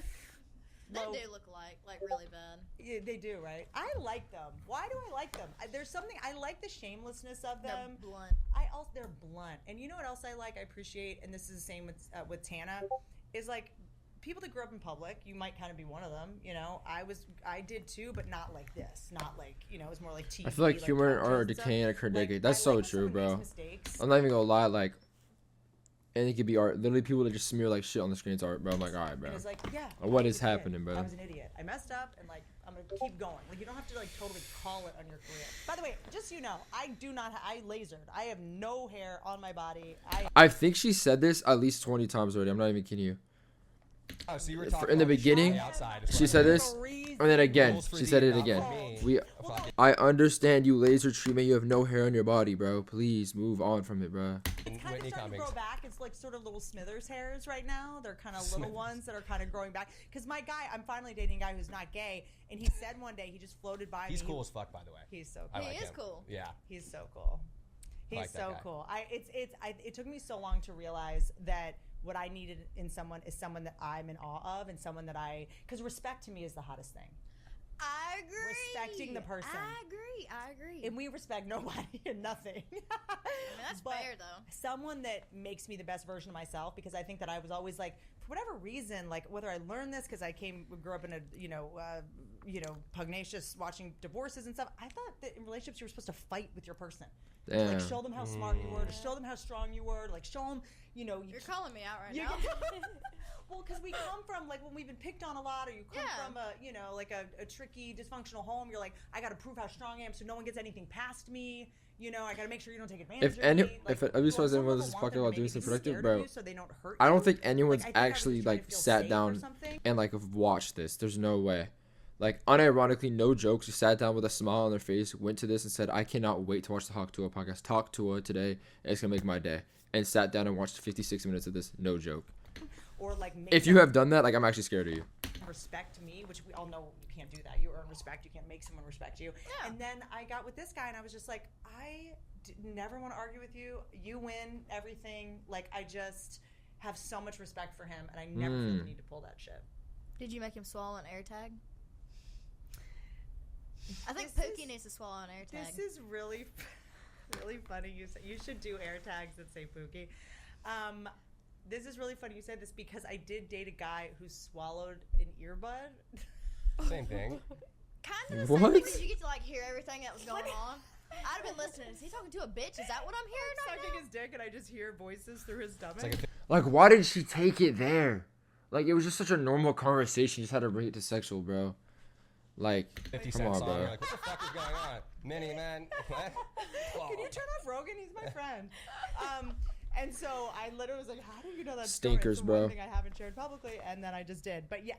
They do look alike, like really bad. Yeah, they do, right? I like them. Why do I like them? There's something I like the shamelessness of them. They're blunt. They're blunt, and you know what else I like? I appreciate, and this is the same with Tana, is like people that grew up in public. You might kind of be one of them. You know, I did too, but not like this. Not like, you know, it was more like TV. I feel like humor and talk art are shows and stuff. decaying at a current Like, decade. That's I so like when true, someone bro. makes mistakes. I'm not even gonna lie, like, and it could be art. Literally, people that just smear like shit on the screen's art, bro. I'm like, all right, bro. And it's like, yeah. What I is was an idiot. happening, bro? I was an idiot. I messed up, and like I'm gonna keep going. Like you don't have to like totally call it on your career. By the way, just so you know, I do not. I lasered. I have no hair on my body. I think she said this at least 20 times already. I'm not even kidding you. Oh, so you were For- talking in the about beginning, shit outside. is She what I said mean. this, and then again, Rules for she you, said it not again. for me. I understand you laser treatment. You have no hair on your body, bro. Please move on from it, bro. It's kind Whitney of starting Cummings. to grow back. It's like sort of little Smithers hairs right now. They're kind of little Smithers. ones that are kind of growing back. Because my guy, I'm finally dating a guy who's not gay, and he said one day he just floated by He's me. cool as fuck, by the way. He's so I cool. like He is him. cool. Yeah. He's so cool. He's like that so guy. cool. It took me so long to realize that what I needed in someone is someone that I'm in awe of and someone that because respect to me is the hottest thing. I agree. Respecting the person. I agree. And we respect nobody and nothing. I mean, that's But fair though. someone that makes me the best version of myself, because I think that I was always like, for whatever reason, like whether I learned this because I grew up in a pugnacious watching divorces and stuff. I thought that in relationships you were supposed to fight with your person. To, Damn. like, show them how smart you were, to show them how strong you were, to, like, show them, You're calling me out right now. Well, because we come from, like, when we've been picked on a lot, or you come from a tricky, dysfunctional home, you're like, I got to prove how strong I am so no one gets anything past me. I got to make sure you don't take advantage of me. If at least was anyone this talking about doing some productive, bro, so they don't hurt I don't you. think anyone's Like, I think actually everyone's like trying to feel sat safe or down something. and like watched this. There's no way. Like, unironically, no jokes, just sat down with a smile on their face, went to this and said, I cannot wait to watch the TUAH podcast. TUAH today, and it's gonna make my day. And sat down and watched 56 minutes of this. No joke. Or like, If you have done that, like, I'm actually scared of you. respect me, which we all know you can't do that. You earn respect. You can't make someone respect you. Yeah. And then I got with this guy, and I was just like, I never want to argue with you. You win everything. Like, I just have so much respect for him, and I never feel the need to pull that shit. Did you make him swallow an AirTag? I think This Pookie is- needs to swallow an AirTag. This is really, really funny. You should do AirTags that say Pookie. This is really funny you said this because I did date a guy who swallowed an earbud. Same thing. Kind of the What? same thing because you get to like hear everything that was going on. I'd have been listening. Is he talking to a bitch? Is that what I'm hearing right Sucking now? his dick, and I just hear voices through his stomach. It's like Like, why did she take it there? Like, it was just such a normal conversation. You just had to bring it to sexual, bro. Like, 50 come Cent on, song. bro. You're like, what the fuck is going on? Mini man. What? Can you turn off Rogan? He's my friend. And so I literally was like, how do you know that Stinkers, story? It's the bro. one thing I haven't shared publicly, and then I just did. But yeah,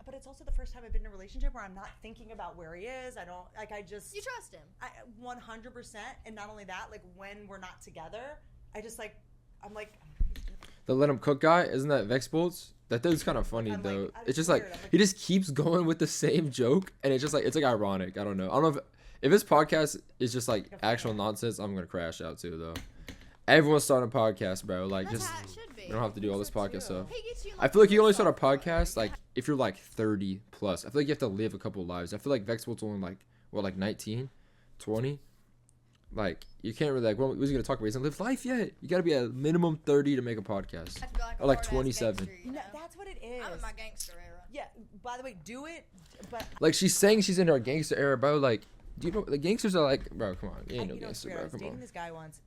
but it's also the first time I've been in a relationship where I'm not thinking about where he is. I don't, like, I just. You trust him. 100%. And not only that, like, when we're not together, I just, like, I'm like. The let him cook guy, isn't that Vex Bolts? That dude's kind of funny I'm though. like, It's just weird. like I'm like- he just keeps going with the same joke, and it's just like it's like ironic. I don't know if his podcast is just like actual nonsense. I'm gonna crash out too though. Everyone's starting a podcast, bro. Like, That's just how it should be. we don't have to do all this So podcast too. stuff. He gets you, I feel like you only start a podcast like if you're like 30 plus. I feel like you have to live a couple lives. I feel like Vex Bolt's only like 19, 20. Like, you can't really, like, what was he gonna talk about? He hasn't lived life yet. You gotta be at minimum 30 to make a podcast. Have to be Or like hard-ass 27. gangster, you know? That's what it is. I'm in my gangster era. Yeah. By the way, do it. But Like, she's saying she's in her gangster era, bro. Like, do you know the gangsters are like, bro? Come on, you ain't no you know, it's gangster, weird. I bro. was Come dating on. this guy once,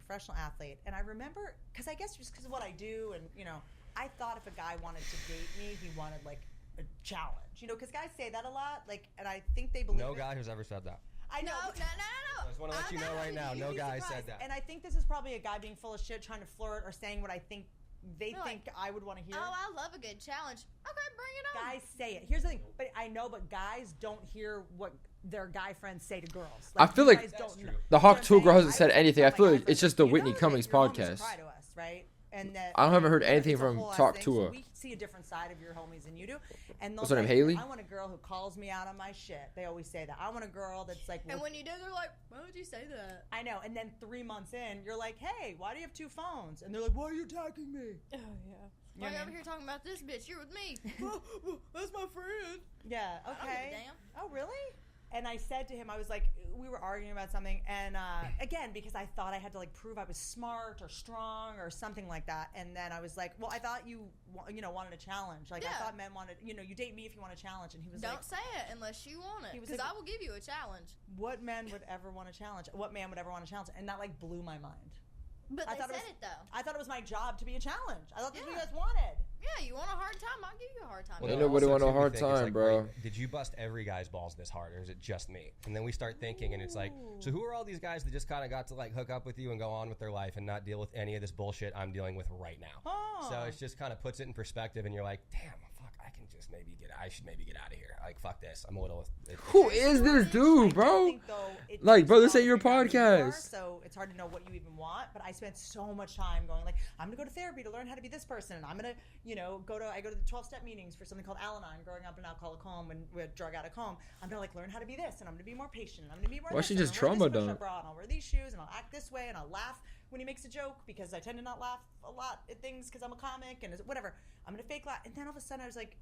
professional athlete, and I remember because I guess just because of what I do, and I thought if a guy wanted to date me, he wanted like a challenge, because guys say that a lot, like, and I think they believe No it. guy who's ever said that. I know. No. I just want to let you know right now, no guy said that. And I think this is probably a guy being full of shit, trying to flirt or saying what I think they They're think I would want to hear. Oh, I love a good challenge. Okay, bring it on. Guys say it. Here's the thing, but I know, but guys don't hear what their guy friends say to girls. I feel you like guys don't know. The You Hawk know Tool what I'm girl saying? hasn't said I anything. I tell feel my like guy it's just friends, the you Whitney know Cummings that your homies podcast. cry to us, right? And that I haven't heard it's anything a from whole ass Talk thing, to so Her. we see a different side of your homies than you do. And What's they'll her name, say, Haley? I want a girl who calls me out on my shit. They always say that. I want a girl that's like. And when you do, they're like, why would you say that? I know. And then 3 months in, you're like, hey, why do you have 2 phones? And they're like, why are you attacking me? Oh yeah. You Why know you what I over mean? here talking about this bitch? You're with me. That's my friend. Yeah, I don't give a okay. damn. Oh, really? And I said to him, I was like, we were arguing about something, and again, because I thought I had to like prove I was smart or strong or something like that, and then I was like, well, I thought you wanted a challenge. Like, I Yeah. thought men wanted, you date me if you want a challenge, and he was Don't like, say it unless you want it. He was Because like- I will give you a challenge. what men would ever want a challenge? What man would ever want a challenge? And that like blew my mind. But I they thought said it was- it though. I thought it was my job to be a challenge. I thought that's what you Yeah. guys wanted. Yeah, you want a hard time? I'll give you a hard time. Ain't no, nobody also, want no too, we hard think it's time, like, bro. right, did you bust every guy's balls this hard, or is it just me? And then we start thinking, and it's like, so who are all these guys that just kind of got to like hook up with you and go on with their life and not deal with any of this bullshit I'm dealing with right now? Oh. So it just kind of puts it in perspective, and you're like, damn, fuck, I should maybe get out of here. Like, fuck this. I'm a little. Who is this dude, I bro? think, though, it Like, takes bro, a this while ain't to your figure out who you are, podcast. so it's hard to know what you even want. But I spent so much time going like, I'm gonna go to therapy to learn how to be this person, and I'm gonna, I go to the 12-step meetings for something called Al-Anon, growing up in an alcoholic home and with drug addict home. I'm gonna like learn how to be this, and I'm gonna be more patient, and I'm gonna be more. Why this, she and just I'll wear trauma this push-up dump? bra, and I'll wear these shoes, and I'll act this way, and I'll laugh when he makes a joke because I tend to not laugh a lot at things because I'm a comic and whatever. I'm gonna fake laugh, and then all of a sudden I was like,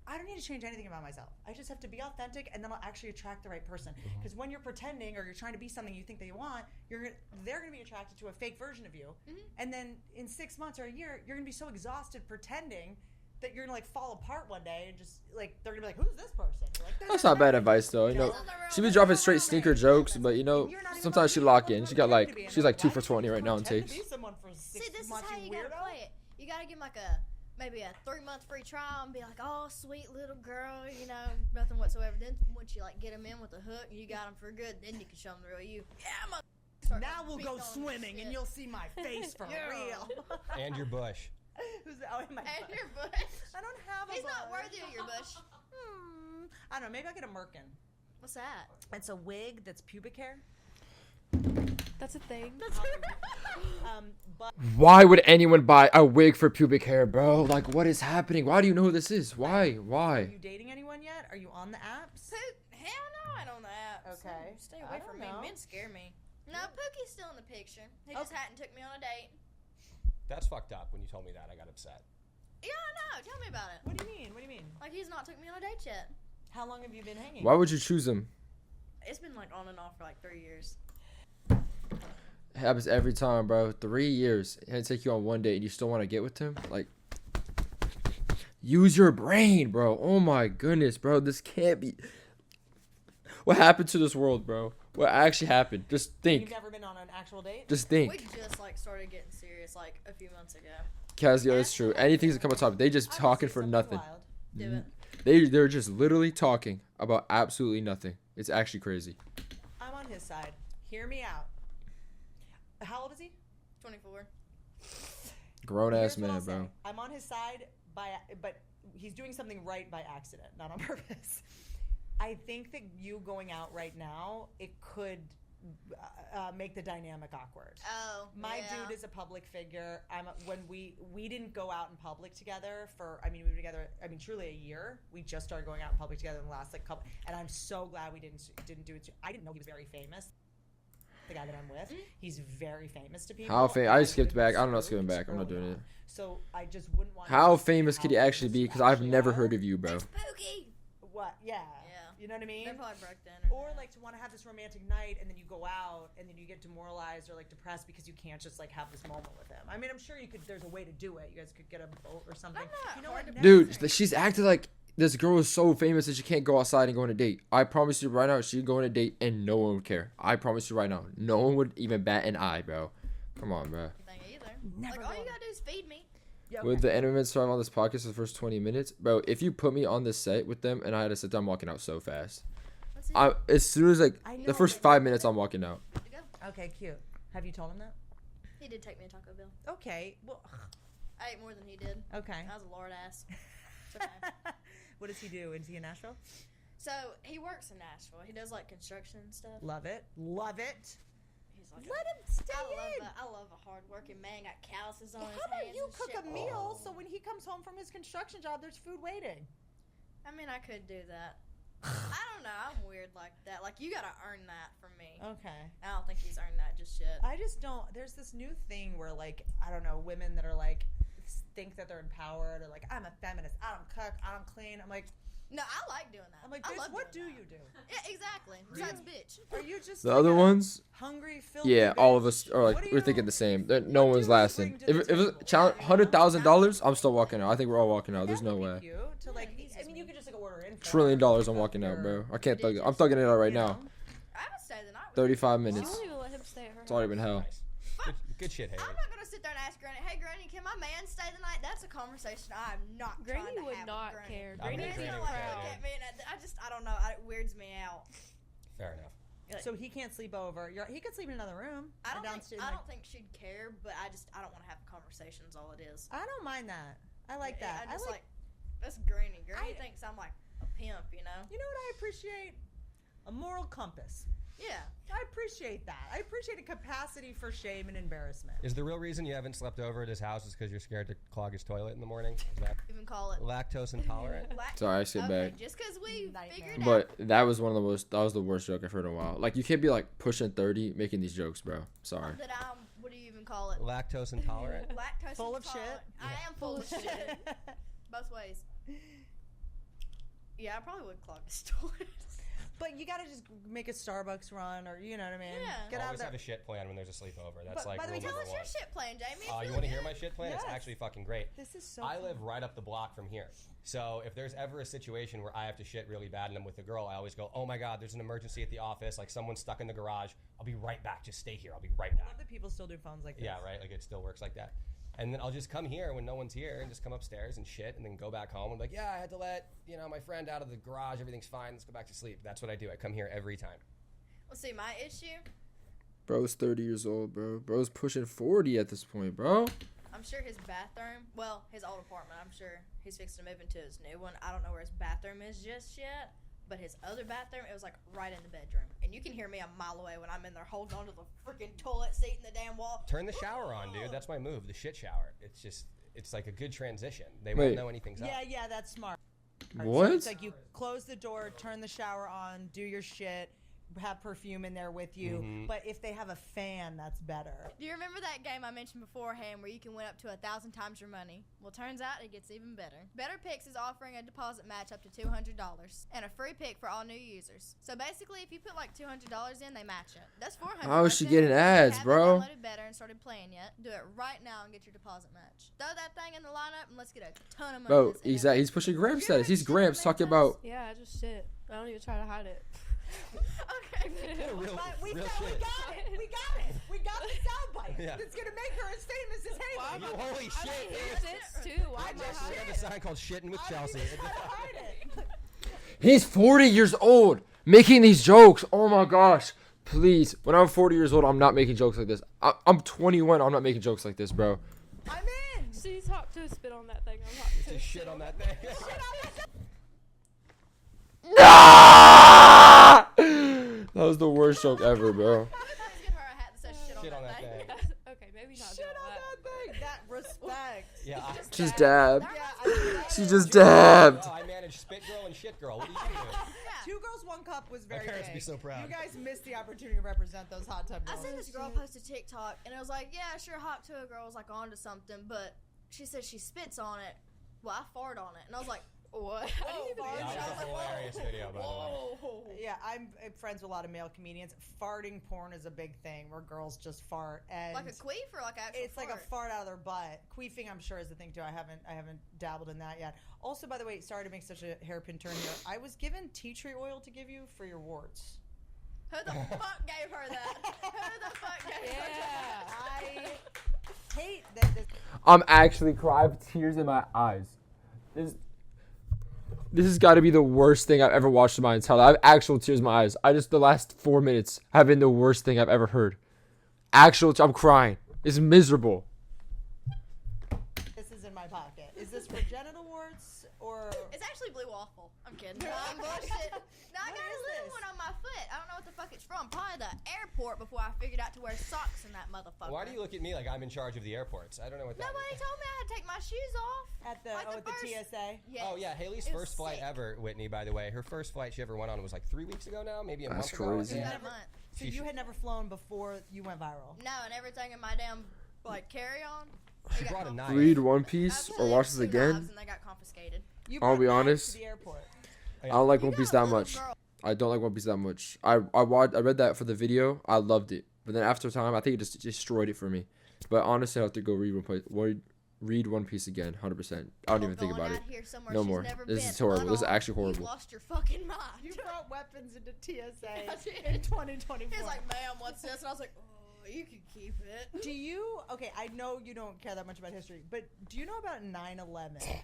I don't need to change anything about myself. I just have to be authentic, and then I'll actually attract the right person. Because when you're pretending or you're trying to be something you think they want, they're going to be attracted to a fake version of you. And then in 6 months or a year, you're going to be so exhausted pretending that you're gonna like fall apart one day and just like they're gonna be like, who's this person? You're like, That's not bad advice though. You know, she be dropping straight stinker jokes, but you know, sometimes she lock in. She got like she's like 2 for 20 right now in takes. See, this is how you gotta play it. You gotta give them like maybe a 3-month free trial and be like, oh, sweet little girl, you know, nothing whatsoever. Then once you like get them in with a hook and you got them for good, then you can show them the real you. Yeah, now we'll go swimming and you'll see my face for real. And your bush. Who's oh, in my And bush. your bush. I don't have a He's bush. not worthy of your bush. I don't know. Maybe I'll get a merkin. What's that? It's a wig that's pubic hair. That's a thing. But Why would anyone buy a wig for pubic hair, bro? Like, what is happening? Why do you know who this is? Why? are Why? you dating anyone yet? Are you on the apps? Hell no, I don't know. Okay. Stay I away don't from know. me. Men scare me. No, Pookie's still in the picture. He just hadn't took me on a date. That's fucked up. When you told me that, I got upset. Yeah, I know. Tell me about it. What do you mean? What do you mean? Like, he's not took me on a date yet. How long have you been hanging? Why would you choose him? It's been like on and off for like 3 years. It happens every time, bro. 3 years. It had to take you on one date and you still want to get with him? Like, use your brain, bro. Oh my goodness, bro. This can't be. What happened to this world, bro? What actually happened? Just You've think. never been on an actual date? Just think. We just like started getting serious like a few months ago. Casio, it's true. Anything's that come on top. They just I would talking say for something nothing. wild. Do it. They're just literally talking about absolutely nothing. It's actually crazy. I'm on his side. Hear me out. How old is he? 24. Grown Here's ass what I'll man, say. bro. I'm on his side but he's doing something right by accident, not on purpose. I think that you going out right now, it could make the dynamic awkward. Oh, My yeah. dude is a public figure. When we didn't go out in public together for, we were together, truly a year. We just started going out in public together in the last couple, and I'm so glad we didn't do it. I didn't know he was very famous. The guy that I'm with, he's very famous to people. How famous? and I skipped would've back. I'm not screwed skipping back. I'm not doing early it. on. So I just wouldn't want. How him to see famous could he how actually be? famous Because you I've actually never are. heard of you, bro. It's Pookie. What? Yeah. Yeah. You know what I mean? They probably broke the internet. Or like to want to have this romantic night and then you go out and then you get demoralized or like depressed because you can't just like have this moment with him. I'm sure you could. There's a way to do it. You guys could get a boat or something. not You know hard what? to Never Dude, say. she's acting like this girl is so famous that she can't go outside and go on a date. I promise you right now, she'd go on a date and no one would care. I promise you right now, no one would even bat an eye, bro. Come on, bro. Thing either. Never Like all you gonna- gotta do is feed me. Yeah, With the intermittent survive on this podcast for the first 20 minutes, bro, if you put me on this set with them and I had to sit down, I'm walking out so fast. What's it? As soon as like I know, the first but- 5 minutes, I'm walking out. Good to go. Okay, cute. Have you told him that? He did take me to Taco Bell. Okay. Well. I ate more than he did. Okay. I was a lord ass. It's okay. What does he do? Is he in Nashville? So he works in Nashville. He does like construction and stuff. Love it. Love it. He's like, Let him stay in. I love a hardworking man. Got calluses on How his about hands. you and cook shit. a meal so when he comes home from his construction job, there's food waiting? I mean, I could do that. I don't know. I'm weird like that. Like you gotta earn that from me. Okay. I don't think he's earned that just yet. I just don't. There's this new thing where, like, I don't know, women that are like, think that they're empowered or like, I'm a feminist. I don't cook. I don't clean. I'm like, No, I like doing that. I'm like, I bitch, love what do doing you that. do? Yeah, exactly. Besides, bitch. Are you just The like other a ones, hungry, filthy yeah, all of bitch? us are like What do we're you- thinking the same. No what one's do you lasting. bring to If the it was table? challenge You know? $100,000, I'm still walking out. I think we're all walking out. There's That no would be way. cute to like. Yeah, I mean, you could just like order in. $1 trillion, I'm walking out, bro. I can't thug it. I'm thugging it out right now. I would stay the night with 35 You minutes. won't even let him stay at her It's already house. been hell. Nice. Good shit, Haley. I'm not gonna sit there and ask Granny, "Hey, Granny, can my man stay the night?" That's a conversation I'm not Granny trying to would have not with Granny. care. I Granny think Granny's Granny gonna would like care. look at me, and I don't know. It weirds me out. Fair enough. So he can't sleep over. He could sleep in another room. I don't downstairs. think she'd care, but I don't want to have conversations. All it is. I don't mind that. I like that. I just like. like that's Granny. Granny thinks I'm like a pimp, you know? You know what I appreciate? A moral compass. Yeah. I appreciate that. I appreciate a capacity for shame and embarrassment. Is the real reason you haven't slept over at his house is because you're scared to clog his toilet in the morning? Is that Even call it. lactose intolerant? Sorry, I skipped Okay, back. just because we Nightmare. figured out. But that was the worst joke I've heard in a while. Like you can't be like pushing 30 making these jokes, bro. Sorry. That I'm. What do you even call it? Lactose intolerant? Lactose Full of intolerant. shit? I am full of shit. Both ways. Yeah, I probably would clog his toilet. But you gotta just make a Starbucks run, or you know what I mean. Yeah. Get out Always of have there. a shit plan when there's a sleepover. That's But like by the way, rule Tell number us your one. shit plan, Jamie. You want to hear my shit plan? Yes. It's actually fucking great. This is so. I fun. live right up the block from here. So if there's ever a situation where I have to shit really bad and I'm with a girl, I always go, oh my God, there's an emergency at the office. Like someone's stuck in the garage. I'll be right back. Just stay here. I'll be right I back. love that people still do phones like this. Yeah, right? Like it still works like that. And then I'll just come here when no one's here and just come upstairs and shit and then go back home and be like, yeah, I had to let, my friend out of the garage. Everything's fine. Let's go back to sleep. That's what I do. I come here every time. Well, see, my issue, Bro's 30 years old, bro. Bro's pushing 40 at this point, bro. I'm sure his bathroom, well, his old apartment, I'm sure he's fixing to move into his new one. I don't know where his bathroom is just yet, but his other bathroom, it was like right in the bedroom. And you can hear me a mile away when I'm in there holding onto the freaking toilet seat in the damn wall. Turn the shower on, dude. That's my move, the shit shower. It's like a good transition. They Wait. won't know anything's up. Yeah, that's smart. So What? it's like you close the door, turn the shower on, do your shit, have perfume in there with you. Mhm. But if they have a fan, that's better. Do you remember that game I mentioned beforehand where you can win up to 1,000 times your money? Well, turns out it gets even better. Better Picks is offering a deposit match up to $200 and a free pick for all new users. So basically, if you put like $200 in, they match it. That's $400. How is she then. getting If you ads, haven't bro? downloaded Better and started playing yet, do it right now and get your deposit match. Throw that thing in the lineup and let's get a ton of money. Bro, this exactly. NFL. He's pushing Gramps You status. ever He's shit Gramps on talking Memphis? about. Yeah, I just shit. I don't even try to hide it. Okay. Real, But we real got shit. it. We got it. We got the soundbite. Yeah. It's gonna make her as famous as Haley. You holy I shit. mean, dude. he sits too. Why am I We hiding have a it? sign called Shitting with Chelsea. Try to hide it. He's 40 years old making these jokes. Oh my gosh. Please. When I'm 40 years old, I'm not making jokes like this. I'm 21. I'm not making jokes like this, bro. I'm in. She's hot to spit on that thing. I'm hot to Just shit on that thing. That was the worst joke ever, bro. Let's give her a hat that says shit Shit on on that that thing. thing. Okay, maybe not Shit doing on that. that thing. That respect. Yeah. She's dabbed. Yeah, I mean, She just dabbed. Oh, I manage Spit Girl and Shit Girl. What are you doing? Two Girls, One Cup was very parents would be big. so proud. You guys missed the opportunity to represent those hot tub I girls. seen this girl post a TikTok, and it was like, yeah, sure, hot to a girl was like onto something, but she said she spits on it. Well, I fart on it, and I was like, what? How do you even That was a hilarious video, by the way. Whoa. Yeah, I'm friends with a lot of male comedians. Farting porn is a big thing where girls just fart and Like a queef or like actual it's like a fart out of their butt. Queefing, I'm sure, is the thing too. I haven't dabbled in that yet. Also, by the way, sorry to make such a hairpin turn here. I was given tea tree oil to give you for your warts. Who the fuck gave her that? Who the fuck gave her that? I hate that. I'm actually crying. I have tears in my eyes. This has got to be the worst thing I've ever watched in my entire life. I have actual tears in my eyes. The last 4 minutes have been the worst thing I've ever heard. I'm crying. It's miserable. This is in my pocket. Is this for genital warts or? It's actually blue waffle. I'm kidding. I'm bullshit. No, I got a little one on my foot. I don't know what the fuck it's from. Probably the airport before I figured out to wear socks in that motherfucker. Why do you look at me like I'm in charge of the airports? I don't know what that Nobody is. told me I had to take my shoes off. At the Like at the first- TSA. Yes. Oh yeah, Haley's It was first flight sick. ever, Whitney, by the way. Her first flight she ever went on was like 3 weeks ago now, maybe a That's month ago. crazy. It was Yeah. about a month. So She you sh- had never flown before you went viral. No, and everything in my damn carry on. She brought a knife. Read One Piece or watch this again. And they got confiscated. You I'll brought be knives honest. To the airport. I don't like One You Piece got a that little much. girl. I don't like One Piece that much. I read that for the video. I loved it. But then after time, I think it just destroyed it for me. But honestly, I have to go read One Piece again, 100%. I don't even think about it. No more. This is horrible. This is actually You horrible. lost your fucking mind. You brought weapons into TSA I did. in 2024. He was like, ma'am, what's this? And I was like, oh, you can keep it. do you? Okay, I know you don't care that much about history, but do you know about 9/11? Yeah.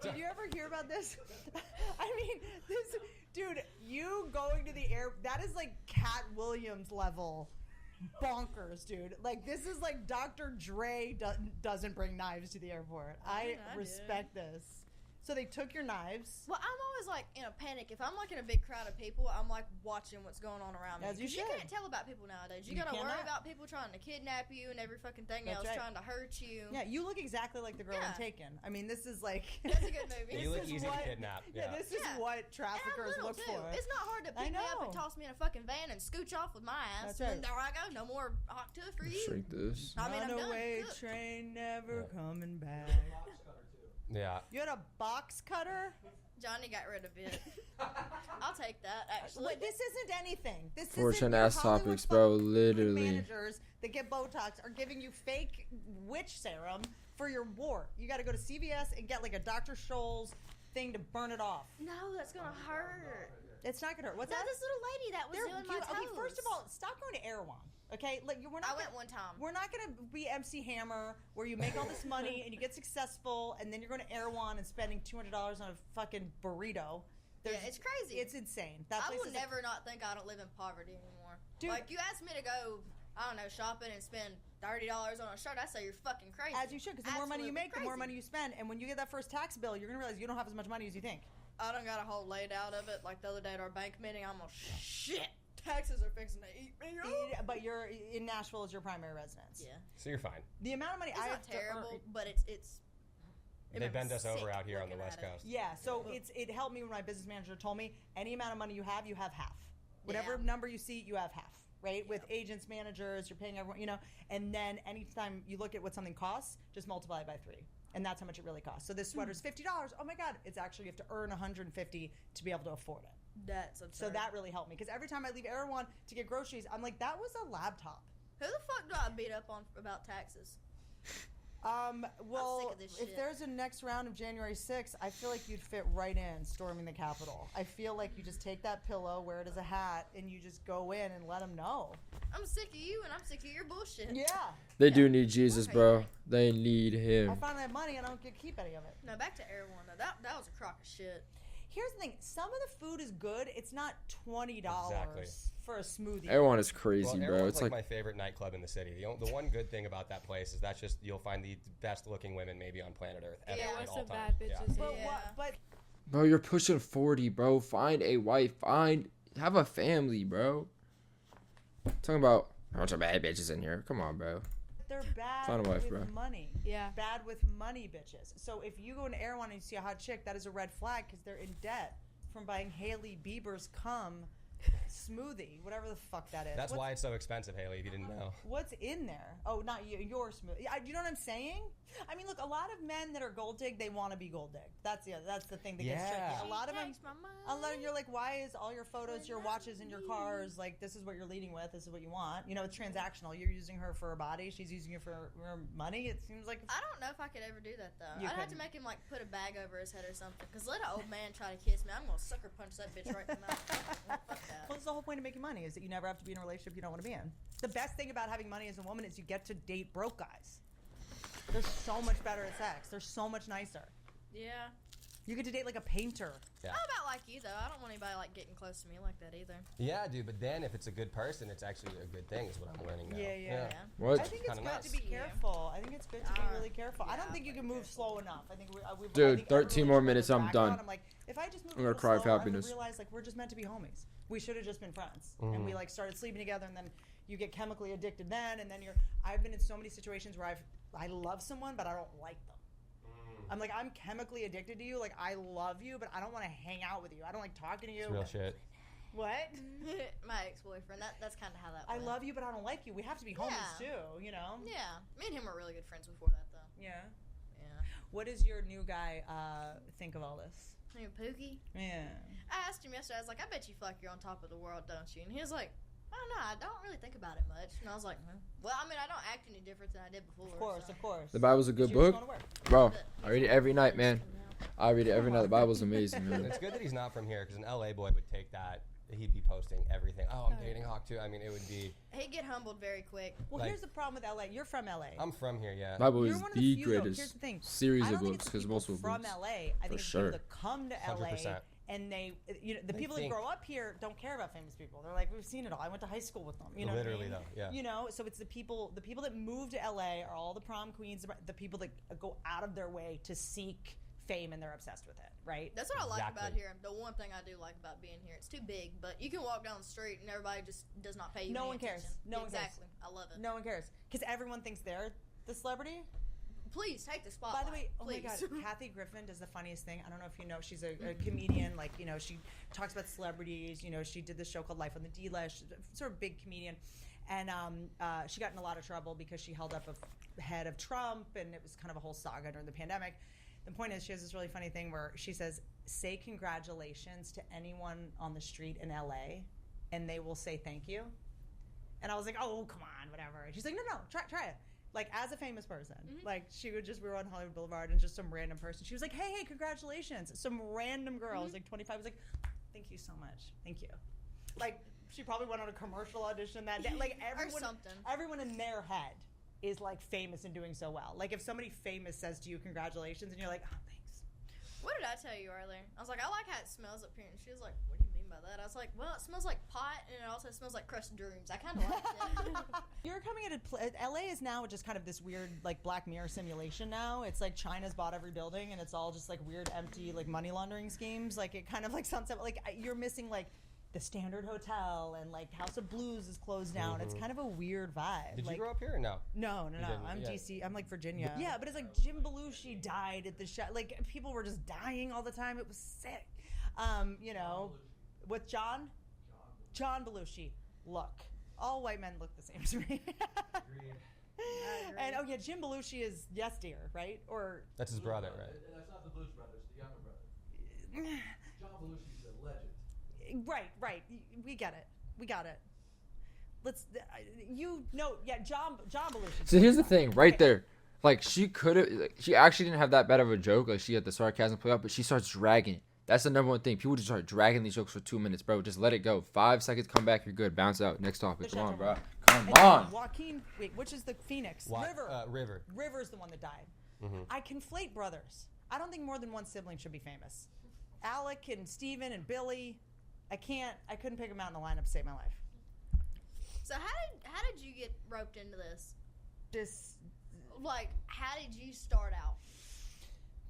Did you ever hear about this? I mean, this dude, you going to the air, that is like Cat Williams level bonkers, dude. Like, this is like Dr. Dre doesn't bring knives to the airport. I I respect this. So they took your knives. Well, I'm always like in a panic. If I'm like in a big crowd of people, I'm like watching what's going on around me. As you 'Cause you should. can't tell about people nowadays. You You gotta worry cannot. about people trying to kidnap you and every fucking thing That's else, right. trying to hurt you. Yeah, you look exactly like the girl in Yeah. Taken. I mean, this is like. That's a good movie. You look is easy to what- kidnap. Yeah, Yeah. this is Yeah. what And I'm traffickers little look too. for. It's not hard to I pick me up know. and toss me in a fucking van and scooch off with my ass. That's And right. then there I go. No more hot tooth for you. Shrink this. I mean, I'm done. Runaway Cooked. train never Yeah. coming back. Yeah. You had a box cutter? Johnny got rid of it. I'll take that. that, actually. But this isn't anything. This Fortune isn't your ass Hollywood topics, bro. fucking Literally. managers that get Botox are giving you fake witch serum for your wart. You got to go to CVS and get like a Dr. Scholl's thing to burn it off. No, that's gonna hurt. It's not gonna hurt. What's No, that? this little lady that was They're doing my cute. toes. Okay, first of all, stop going to Erewhon. Okay, like we're not. I went one time. We're not gonna be MC Hammer where you make all this money and you get successful and then you're going to Erewhon and spending $200 on a fucking burrito. Yeah, it's crazy. It's insane. That I place will is never not think I don't live in poverty anymore. Dude. Like, you asked me to go, I don't know, shopping and spend $30 on a shirt, I say you're fucking crazy. as you should, because the more money you Absolutely make, the more crazy. money you spend, and when you get that first tax bill, you're gonna realize you don't have as much money as you think. I done got a whole laid out of it. Like the other day at our bank meeting, I'm gonna shit. Taxes are fixing to eat me. But you're in Nashville as your primary residence. Yeah, So you're fine. The amount of money it's I not have to earn- terrible, but it's. it They made me bend us over sick out here on the looking West at it. Coast. Yeah, so it helped me when my business manager told me any amount of money you have half. Whatever Yeah. number you see, you have half. Right? With agents, managers, you're paying everyone, and then anytime you look at what something costs, just multiply it by 3. And that's how much it really costs. So this sweater's $50. Oh my God. It's actually, you have to earn $150 to be able to afford it. That's absurd. So that really helped me. Because every time I leave Erewhon to get groceries, I'm like, that was a laptop. Who the fuck do I beat up on about taxes? Well, sick of this if shit. there's a next round of January 6th, I feel like you'd fit right in storming the Capitol. I feel like you just take that pillow, wear it as a hat, and you just go in and let them know. I'm sick of you and I'm sick of your bullshit. Yeah. They do need Jesus, Okay, bro. right. They need I him. finally have money and I don't get to keep any of it. No, back to Erewhon though. That was a crock of shit. Here's the thing. Some of the food is good. It's not $20 Exactly. for a smoothie. Everyone is crazy, Well, bro. Erewhon's It's like like my favorite nightclub in the city. The one good thing about that place is that's just you'll find the best looking women maybe on planet Earth ever Yeah, at with all some times. bad Yeah. bitches. But Yeah. what? But bro, you're pushing 40, bro. Find a wife. Have a family, bro. Talking about a bunch of bad bitches in here. Come on, bro. they're bad Find a wife, with bro. money. Yeah. Bad with money, bitches. So if you go into Erewhon and you see a hot chick, that is a red flag because they're in debt from buying Hailey Bieber's cum smoothie, whatever the fuck that is. That's why it's so expensive, Haley, if you didn't know. What's in there? Oh, not you, your smoothie. You know what I'm saying? I mean, look, a lot of men that are gold dig, they want to be gold digged. That's the thing that gets Yeah. tricky. A lot of them. Takes my A lot of money. you're like, why is all your photos, your watches, and your cars like this is what you're leading with? This is what you want. It's transactional. You're using her for her body. She's using you for her money. It seems like I don't know if I could ever do that though. You I'd have to couldn't. make him like put a bag over his head or something. Cause let an old man try to kiss me, I'm gonna sucker punch that bitch right in the mouth. Fuck that. well, that's the whole point of making money is that you never have to be in a relationship you don't want to be in. The best thing about having money as a woman is you get to date broke guys. They're so much better at sex. They're so much nicer. Yeah. You get to date like a painter. Yeah. How about like you though? I don't want anybody like getting close to me like that either. Yeah, dude, but then if it's a good person, it's actually a good thing, is what I'm learning now. Yeah. Yeah. What? I think it's Kinda good to nuts. be careful. I think it's good to be really careful. I don't yeah, think you can move slow enough. I think we've Dude, I think 13 every more relationship minutes, we're I'm back done. on, I'm like, if I just moved I'm gonna a cry little of slower, happiness. I would realize like we're just meant to be homies. We should have just been friends, and we like started sleeping together, and then you get chemically addicted then, and then I've been in so many situations where I love someone, but I don't like them. I'm like, I'm chemically addicted to you. Like, I love you, but I don't want to hang out with you. I don't like talking to you. It's real shit. What? My ex-boyfriend. That's kind of how that I went. love you, but I don't like you. We have to be homies Yeah. too, Yeah. Me and him were really good friends before that though. Yeah. Yeah. What does your new guy think of all this? Hey, Pookie. Yeah. I asked him yesterday, I was like, I bet you feel like you're on top of the world, don't you? And he was like, I don't know, I don't really think about it much. And I was like, well, I mean, I don't act any different than I did before. Of course, so. of course. The Bible's a good She was book, going to work. bro. But I read it every night, man. now. I read it every night. The Bible's amazing, And man. it's good that he's not from here, because an LA boy would take that. He'd be posting everything. Oh, I'm dating Hawk too. I mean, it would be. He'd get humbled very quick. Well, Like- here's the problem with LA. You're from LA. I'm from here, yeah. Bible You're is one of the the few, though. Here's greatest the thing. series I of don't think books it's because people multiple from books. LA. I think it's sure. people that come to LA 100%. and they, the They people that think- grow up here don't care about famous people. They're like, we've seen it all. I went to high school with them. You know Literally, what I mean? though, yeah. So it's the people that move to LA are all the prom queens, the people that go out of their way to seek fame and they're obsessed with it, right? That's what I like about Exactly. here. The one thing I do like about being here, it's too big, but you can walk down the street and everybody just does not pay you No any one cares. attention. No one cares. Exactly. I love it. No one cares because everyone thinks they're the celebrity. Please take the By spotlight. the way, oh my please. God, Kathy Griffin does the funniest thing. I don't know if you know, she's a comedian. Like, she talks about celebrities. She did this show called Life on the D-List. She's a sort of big comedian. And she got in a lot of trouble because she held up a head of Trump, and it was kind of a whole saga during the pandemic. The point is, she has this really funny thing where she says say congratulations to anyone on the street in LA, and they will say thank you. And I was like, oh, come on, whatever. And she's like, no, try it. Like, as a famous person. Like, we were on Hollywood Boulevard, and just some random person. She was like, hey, congratulations. Some random girl was like 25, was like, thank you so much. Thank you. Like, she probably went on a commercial audition that day. Like, everyone in their head is, like, famous and doing so well. Like, if somebody famous says to you, congratulations, and you're like, oh, thanks. What did I tell you earlier? I was like, I like how it smells up here. And she was like, what do you mean by that? I was like, well, it smells like pot, and it also smells like crushed dreams. I kind of like that. You're coming LA is now just kind of this weird, like, Black Mirror simulation now. It's like China's bought every building, and it's all just, like, weird, empty, like, money laundering schemes. Like, it kind of, like, sounds like you're missing, like, the Standard Hotel, and like House of Blues is closed down. It's kind of a weird vibe. Did like, you grow up here or no? No. I'm yeah. DC. I'm like Virginia. Yeah, but it's like Jim Belushi died at the show. Like, people were just dying all the time. It was sick. You know, with John Belushi. Look, all white men look the same to me. And Jim Belushi is Yes Dear, right? Or that's his brother, right? That's not the Blues Brothers, the younger brother. John Belushi's a legend. Right. We got it. Let's, John Belushi. So here's the thing, right there. Like, she actually didn't have that bad of a joke. Like, she had the sarcasm play out, but she starts dragging it. That's the number one thing. People just start dragging these jokes for 2 minutes, bro. Just let it go. 5 seconds, come back, you're good. Bounce out. Next topic. Come on, bro. Come on. Joaquin, which is the Phoenix? River. River's the one that died. I conflate brothers. I don't think more than one sibling should be famous. Alec and Steven and Billy. I couldn't pick them out in the lineup to save my life. So how did you get roped into this? Just like, how did you start out?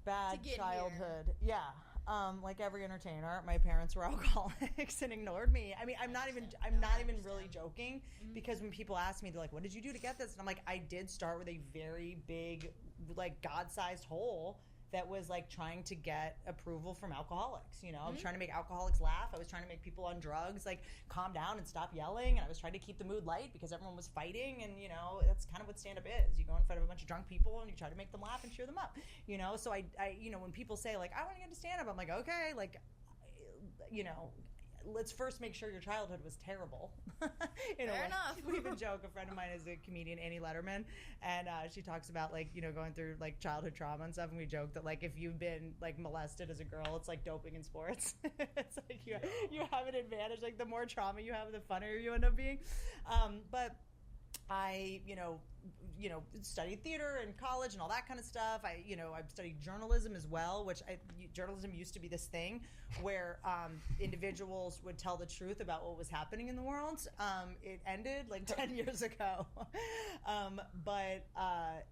Bad childhood. Here? Yeah. Like every entertainer, my parents were alcoholics and ignored me. I mean, I'm not even really joking, because when people ask me, they're like, "What did you do to get this?" And I'm like, I did start with a very big, like, God-sized hole that was like trying to get approval from alcoholics. You know, I was trying to make alcoholics laugh. I was trying to make people on drugs like calm down and stop yelling. And I was trying to keep the mood light because everyone was fighting. And, you know, that's kind of what stand-up is. You go in front of a bunch of drunk people and you try to make them laugh and cheer them up. You know, so I you know, when people say like, I want to get into stand-up, I'm like, okay, like, you know, let's first make sure your childhood was terrible. Fair enough. We even joke. A friend of mine is a comedian, Annie Letterman, and she talks about, like, you know, going through like childhood trauma and stuff. And we joke that, like, if you've been like molested as a girl, it's like doping in sports. It's like you have an advantage. Like, the more trauma you have, the funnier you end up being. But I, you know, studied theater in college and all that kind of stuff. I studied journalism as well, which journalism used to be this thing where individuals would tell the truth about what was happening in the world. It ended like 10 years ago. But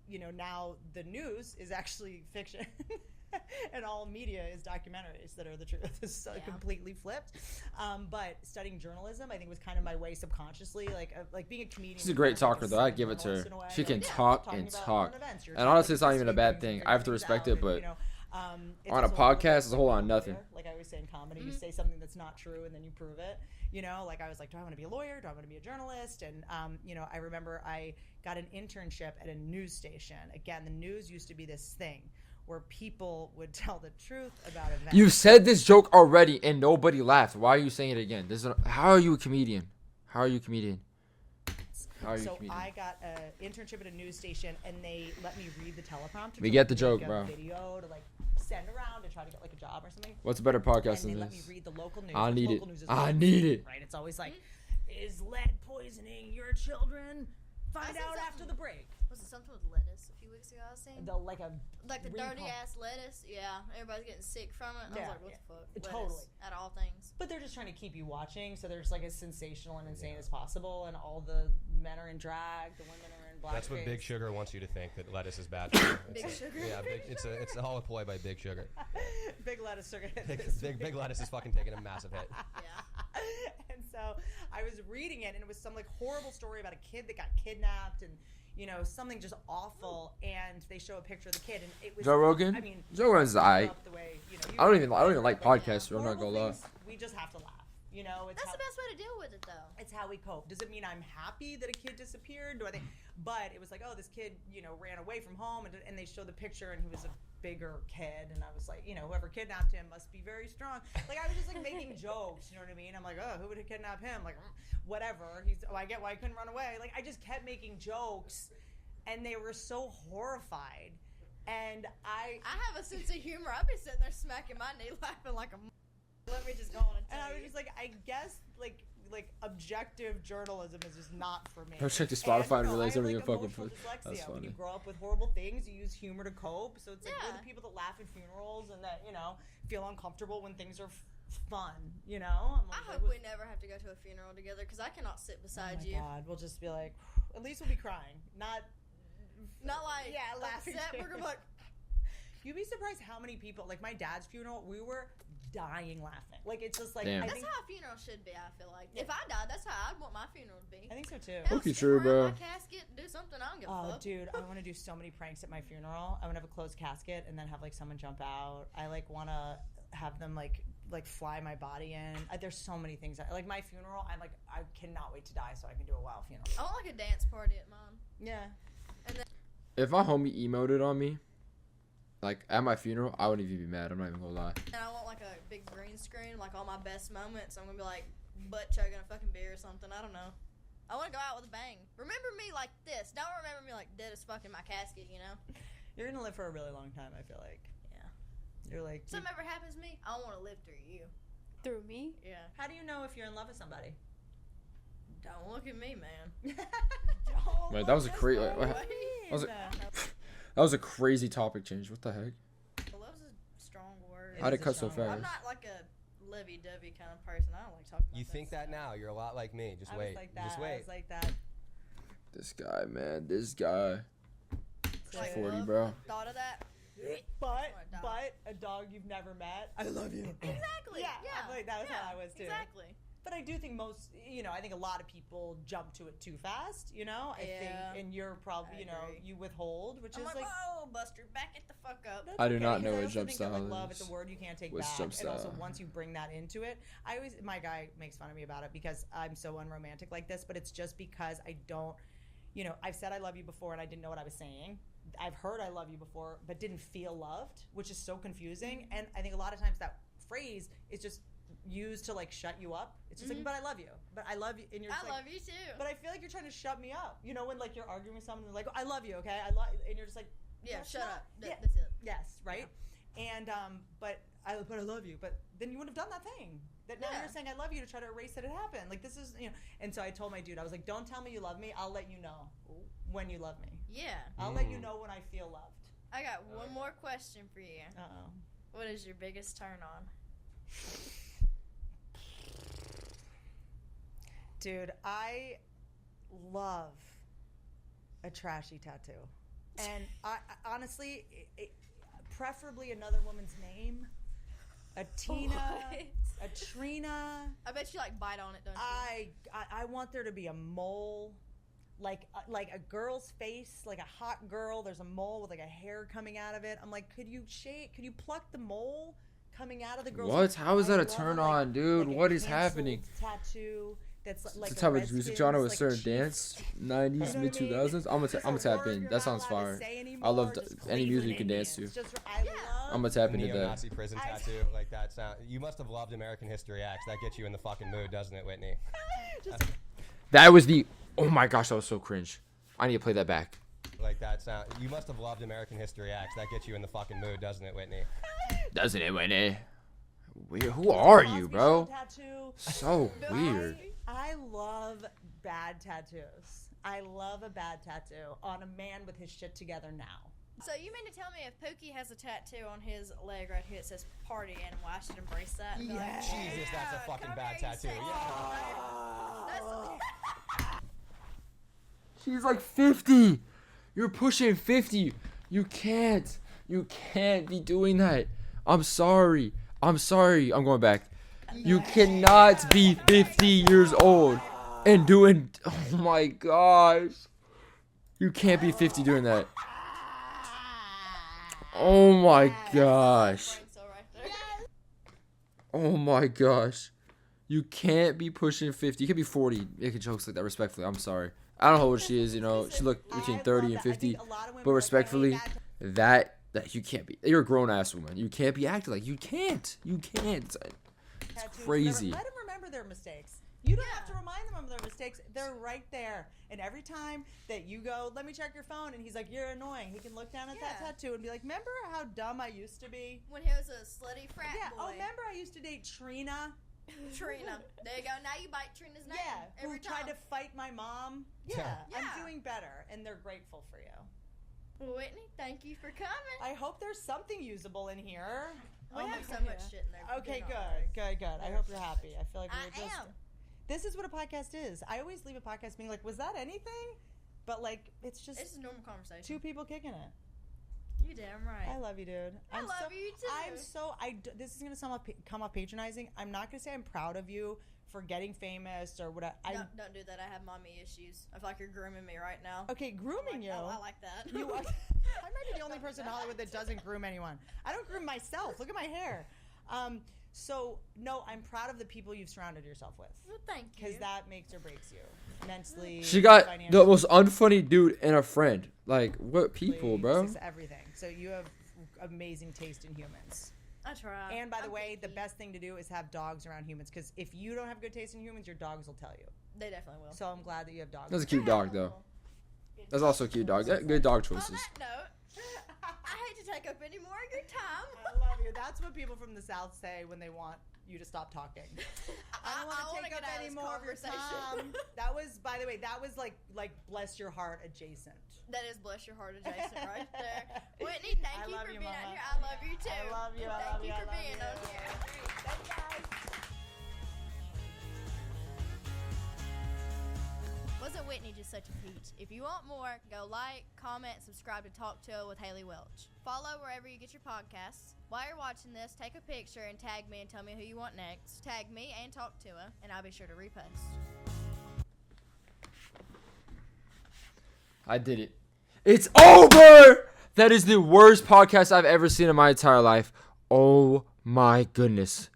you know, now the news is actually fiction. And all media is documentaries that are the truth. It's completely flipped. But studying journalism, I think, was kind of my way subconsciously, like being a comedian. She's a great talker, though. I give it to her. She can talk and talk. And honestly, it's not even a bad thing. I have to respect it, but on a podcast, it's a whole lot of nothing. Like I always say in comedy, you say something that's not true and then you prove it. You know, like I was like, do I want to be a lawyer? Do I want to be a journalist? And, you know, I remember I got an internship at a news station. Again, the news used to be this thing where people would tell the truth about events. You've said this joke already and nobody laughed. Why are you saying it again? How are you a comedian? How are you a comedian? I got an internship at a news station, and they let me read the teleprompter. We get the joke, bro. Video to like send around to try to get like a job or something. What's a better podcast than And they this? let me read the local news. I need it. Local news is I always, need it. Right? It's always like, is lead poisoning your children? Find out after the break. Was it something with lettuce a few weeks ago? I was saying Like the dirty ass lettuce. Yeah, everybody's getting sick from it. And I was like, what the fuck? Lettuce, totally. out of all things. But they're just trying to keep you watching, so they're just like as sensational and insane as possible, and all the men are in drag, the women are in blackface. That's what Big Sugar wants you to think, that lettuce is bad for you. Big Sugar. Yeah, it's a whole ploy by Big Sugar. Big lettuce sugar. Big lettuce is fucking taking a massive hit. Yeah. And so I was reading it, and it was some like horrible story about a kid that got kidnapped, and you know, something just awful. And they show a picture of the kid, and it was Joe Rogan? I mean, Joe Rogan's I don't even like podcasts. I'm not gonna lie. We just have to laugh. You know, That's the best way to deal with it, though. It's how we cope. Does it mean I'm happy that a kid disappeared? Do I think? But it was like, oh, this kid, you know, ran away from home, and they show the picture, and he was a bigger kid, and I was like, whoever kidnapped him must be very strong. Like, I was just like making jokes, you know what I mean? I'm like, oh, who would have kidnapped him? Like, whatever. I get why he couldn't run away. Like, I just kept making jokes, and they were so horrified. And I have a sense of humor. I'd be sitting there smacking my knee, laughing like a. Let me just go on and tell and I was you. just like, I guess like objective journalism is just not for me. Go check the Spotify and realize I have, everything fucking emotional put. dyslexia. That's When you funny. grow up with horrible things, you use humor to cope. So it's like we're Yeah. the people that laugh at funerals and that feel uncomfortable when things are fun. I'm like, I hope we never have to go to a funeral together because I cannot sit beside you. God, we'll just be like, at least we'll be crying, not like laughing. upset. We're gonna be like, you'd be surprised how many people. Like my dad's funeral, we were dying laughing. Like it's just like Damn. I that's think how a funeral should be. I feel like if I died, that's how I'd want my funeral to be. I think so too. Hell, Okay, sit true, around bro. My casket, do something. I don't give a Oh, fuck. dude, I want to do so many pranks at my funeral. I want to have a closed casket and then have like someone jump out. I like want to have them like fly my body in. There's so many things. Like my funeral, I'm like I cannot wait to die so I can do a wild funeral. I want like a dance party at mine. Yeah. If my homie emoted on me, like at my funeral, I wouldn't even be mad. I'm not even gonna lie. And I want like a big green screen, like all my best moments. I'm gonna be like butt chugging a fucking beer or something. I don't know. I want to go out with a bang. Remember me like this. Don't remember me like dead as fuck in my casket, You're gonna live for a really long time. I feel like. Yeah. You're like. Something ever happens to me, I want to live through you. Through me? Yeah. How do you know if you're in love with somebody? Don't look at me, man. Wait, that was a crazy. Wait. That was a, that was a crazy topic change. What the heck? Love's a strong word. How'd it is a cut so strong word. I'm fast? not like a lovey-dovey kind of person. I don't like talking about You think that now? You're a lot like me. Just I wait. was like that. Just I wait. was like that. This guy, man. This guy. Like 40, love, bro. Thought of that? But Or a dog. a dog you've never met. I love you. Exactly. Yeah, I'm like, that was yeah, how I was too. Exactly. But I do think most, I think a lot of people jump to it too fast, I Yeah. think, and you're probably, I agree. you withhold, which I'm is like, whoa, Buster, back it the fuck up. that's I do okay, not 'cause know I what also jump think that, style love, is. it's a word you can't take What's back. jump And also, style? once you bring that into it, my guy makes fun of me about it because I'm so unromantic like this, but it's just because I don't, I've said I love you before and I didn't know what I was saying. I've heard I love you before, but didn't feel loved, which is so confusing. And I think a lot of times that phrase is just used to like shut you up. It's just like, but I love you. But I love you. And you're just I like, love you too. but I feel like you're trying to shut me up. When like you're arguing with someone and they're like, I love you, okay? I love, and you're just like, Yeah, that's shut not- up. Yeah. That's it. Yes, right? And but I love you. But then you wouldn't have done that thing. That now Yeah. you're saying I love you to try to erase that it happened. Like this is And so I told my dude, I was like, don't tell me you love me. I'll let you know when you love me. Yeah. I'll let you know when I feel loved. I got one more question for you. Uh-oh. What is your biggest turn on? Dude, I love a trashy tattoo. And I honestly, preferably another woman's name. A Tina, a Trina. I bet you like bite on it, don't you? I want there to be a mole, like a girl's face, like a hot girl. There's a mole with like a hair coming out of it. I'm like, could you pluck the mole coming out of the girl's? What? How is I that a love, turn like- on, dude? like a What is canceled happening? Tattoo. That's like the type of Redskins, music genre with like certain Chiefs. dance, 90s, You know mid what I mean? 2000s. I'm There's gonna a tap word in. you're That not sounds allowed to fire. say I love anymore, just any music you can Cleveland dance to. Indians. Just, I'm gonna tap into that. Neo-Nazi prison I- tattoo, like that sound. You must have loved American History X. That gets you in the fucking mood, doesn't it, Whitney? That was the. Oh my gosh, that was so cringe. I need to play that back. Like that sound. You must have loved American History X. That gets you in the fucking mood, doesn't it, Whitney? Doesn't it, Whitney? Weird. Who are you, Cosby bro? Show tattoo. So weird. I love bad tattoos. I love a bad tattoo on a man with his shit together now. So you mean to tell me if Pookie has a tattoo on his leg right here that says party animal, I should embrace that? And be like, Jesus, that's a fucking come bad here, you tattoo. sexy Yeah. That's- She's like 50. You're pushing 50. You can't be doing that. I'm sorry. I'm going back. You cannot be 50 years old and doing. Oh my gosh. You can't be 50 doing that. Oh my gosh. brain cell right there. Oh my gosh. You can't be pushing 50. You can't be 40 making jokes like that, respectfully. I'm sorry. I don't know how old she is, She looked between I 30 love and that. I 50. think a lot of women But are like, respectfully, "Hey, that's that you can't be. You're a grown ass woman. You can't be acting like you can't. You can't. It's Tattoos, crazy. Let them remember their mistakes. You don't have to remind them of their mistakes. They're right there. And every time that you go, let me check your phone, and he's like, you're annoying, he can look down at that tattoo and be like, remember how dumb I used to be? When he was a slutty frat boy. Oh, remember I used to date Trina? Trina. There you go. Now you bite Trina's name. Yeah, every who tried time. to fight my mom. Yeah. I'm doing better, and they're grateful for you. Whitney, thank you for coming. I hope there's something usable in here. We have so much shit in there. Okay, Be honest. good. I hope you're happy. I feel like I we're just. am. This is what a podcast is. I always leave a podcast being like, was that anything? But like, it's just It's a normal conversation. two people kicking it. You damn right. I love you, dude. I love you too. This is gonna come off patronizing. I'm not gonna say I'm proud of you for getting famous or whatever. Don't do that. I have mommy issues. I feel like you're grooming me right now. Okay, grooming you. Oh, I like that. You are, I might be the only person in Hollywood that doesn't groom anyone. I don't groom myself. Look at my hair. So no, I'm proud of the people you've surrounded yourself with. Well, thank you. Because that makes or breaks you mentally. She got financially. the most unfunny dude and a friend. Like, what people, bro? Just everything. So you have amazing taste in humans. I try. And by the I'm way, picky. the best thing to do is have dogs around humans. Because if you don't have good taste in humans, your dogs will tell you. They definitely will. So I'm glad that you have dogs. That's a cute dog, though. That's also a cute dog. Good dog On choices. that note, I hate to take up any more of your time. I love you. That's what people from the South say when they want you to stop talking. I don't I want to wanna take up get out of any this more of your conversation. time. That was, by the way, that was like bless your heart adjacent. That is bless your heart adjacent right there. Whitney, thank I you love for you, being Mama. out here. I love you too. I love you. I Thank love you you. for I love being you. on here. Thanks, guys. Wasn't Whitney just such a peach? If you want more, go like, comment, subscribe to Talk to Her with Haley Welch. Follow wherever you get your podcasts. While you're watching this, take a picture and tag me and tell me who you want next. Tag me and Talk to Her, and I'll be sure to repost. I did it. It's over! That is the worst podcast I've ever seen in my entire life. Oh my goodness.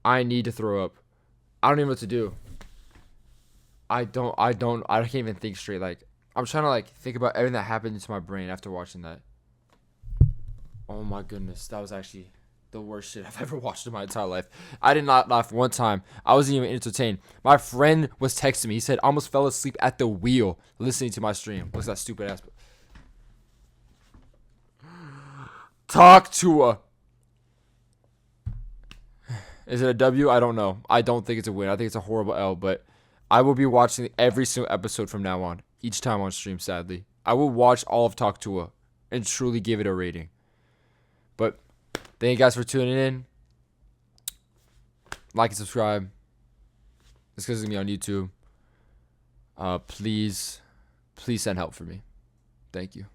I need to throw up. I don't even know what to do. I can't even think straight. Like, I'm trying to like think about everything that happened into my brain after watching that. Oh my goodness. That was actually the worst shit I've ever watched in my entire life. I did not laugh one time. I wasn't even entertained. My friend was texting me. He said, I almost fell asleep at the wheel listening to my stream. What's that stupid ass? Talk to her. Is it a W? I don't know. I don't think it's a win. I think it's a horrible L, but I will be watching every single episode from now on. Each time on stream, sadly. I will watch all of Talk to her and truly give it a rating. But thank you guys for tuning in. Like and subscribe. This is going to be on YouTube. Please send help for me. Thank you.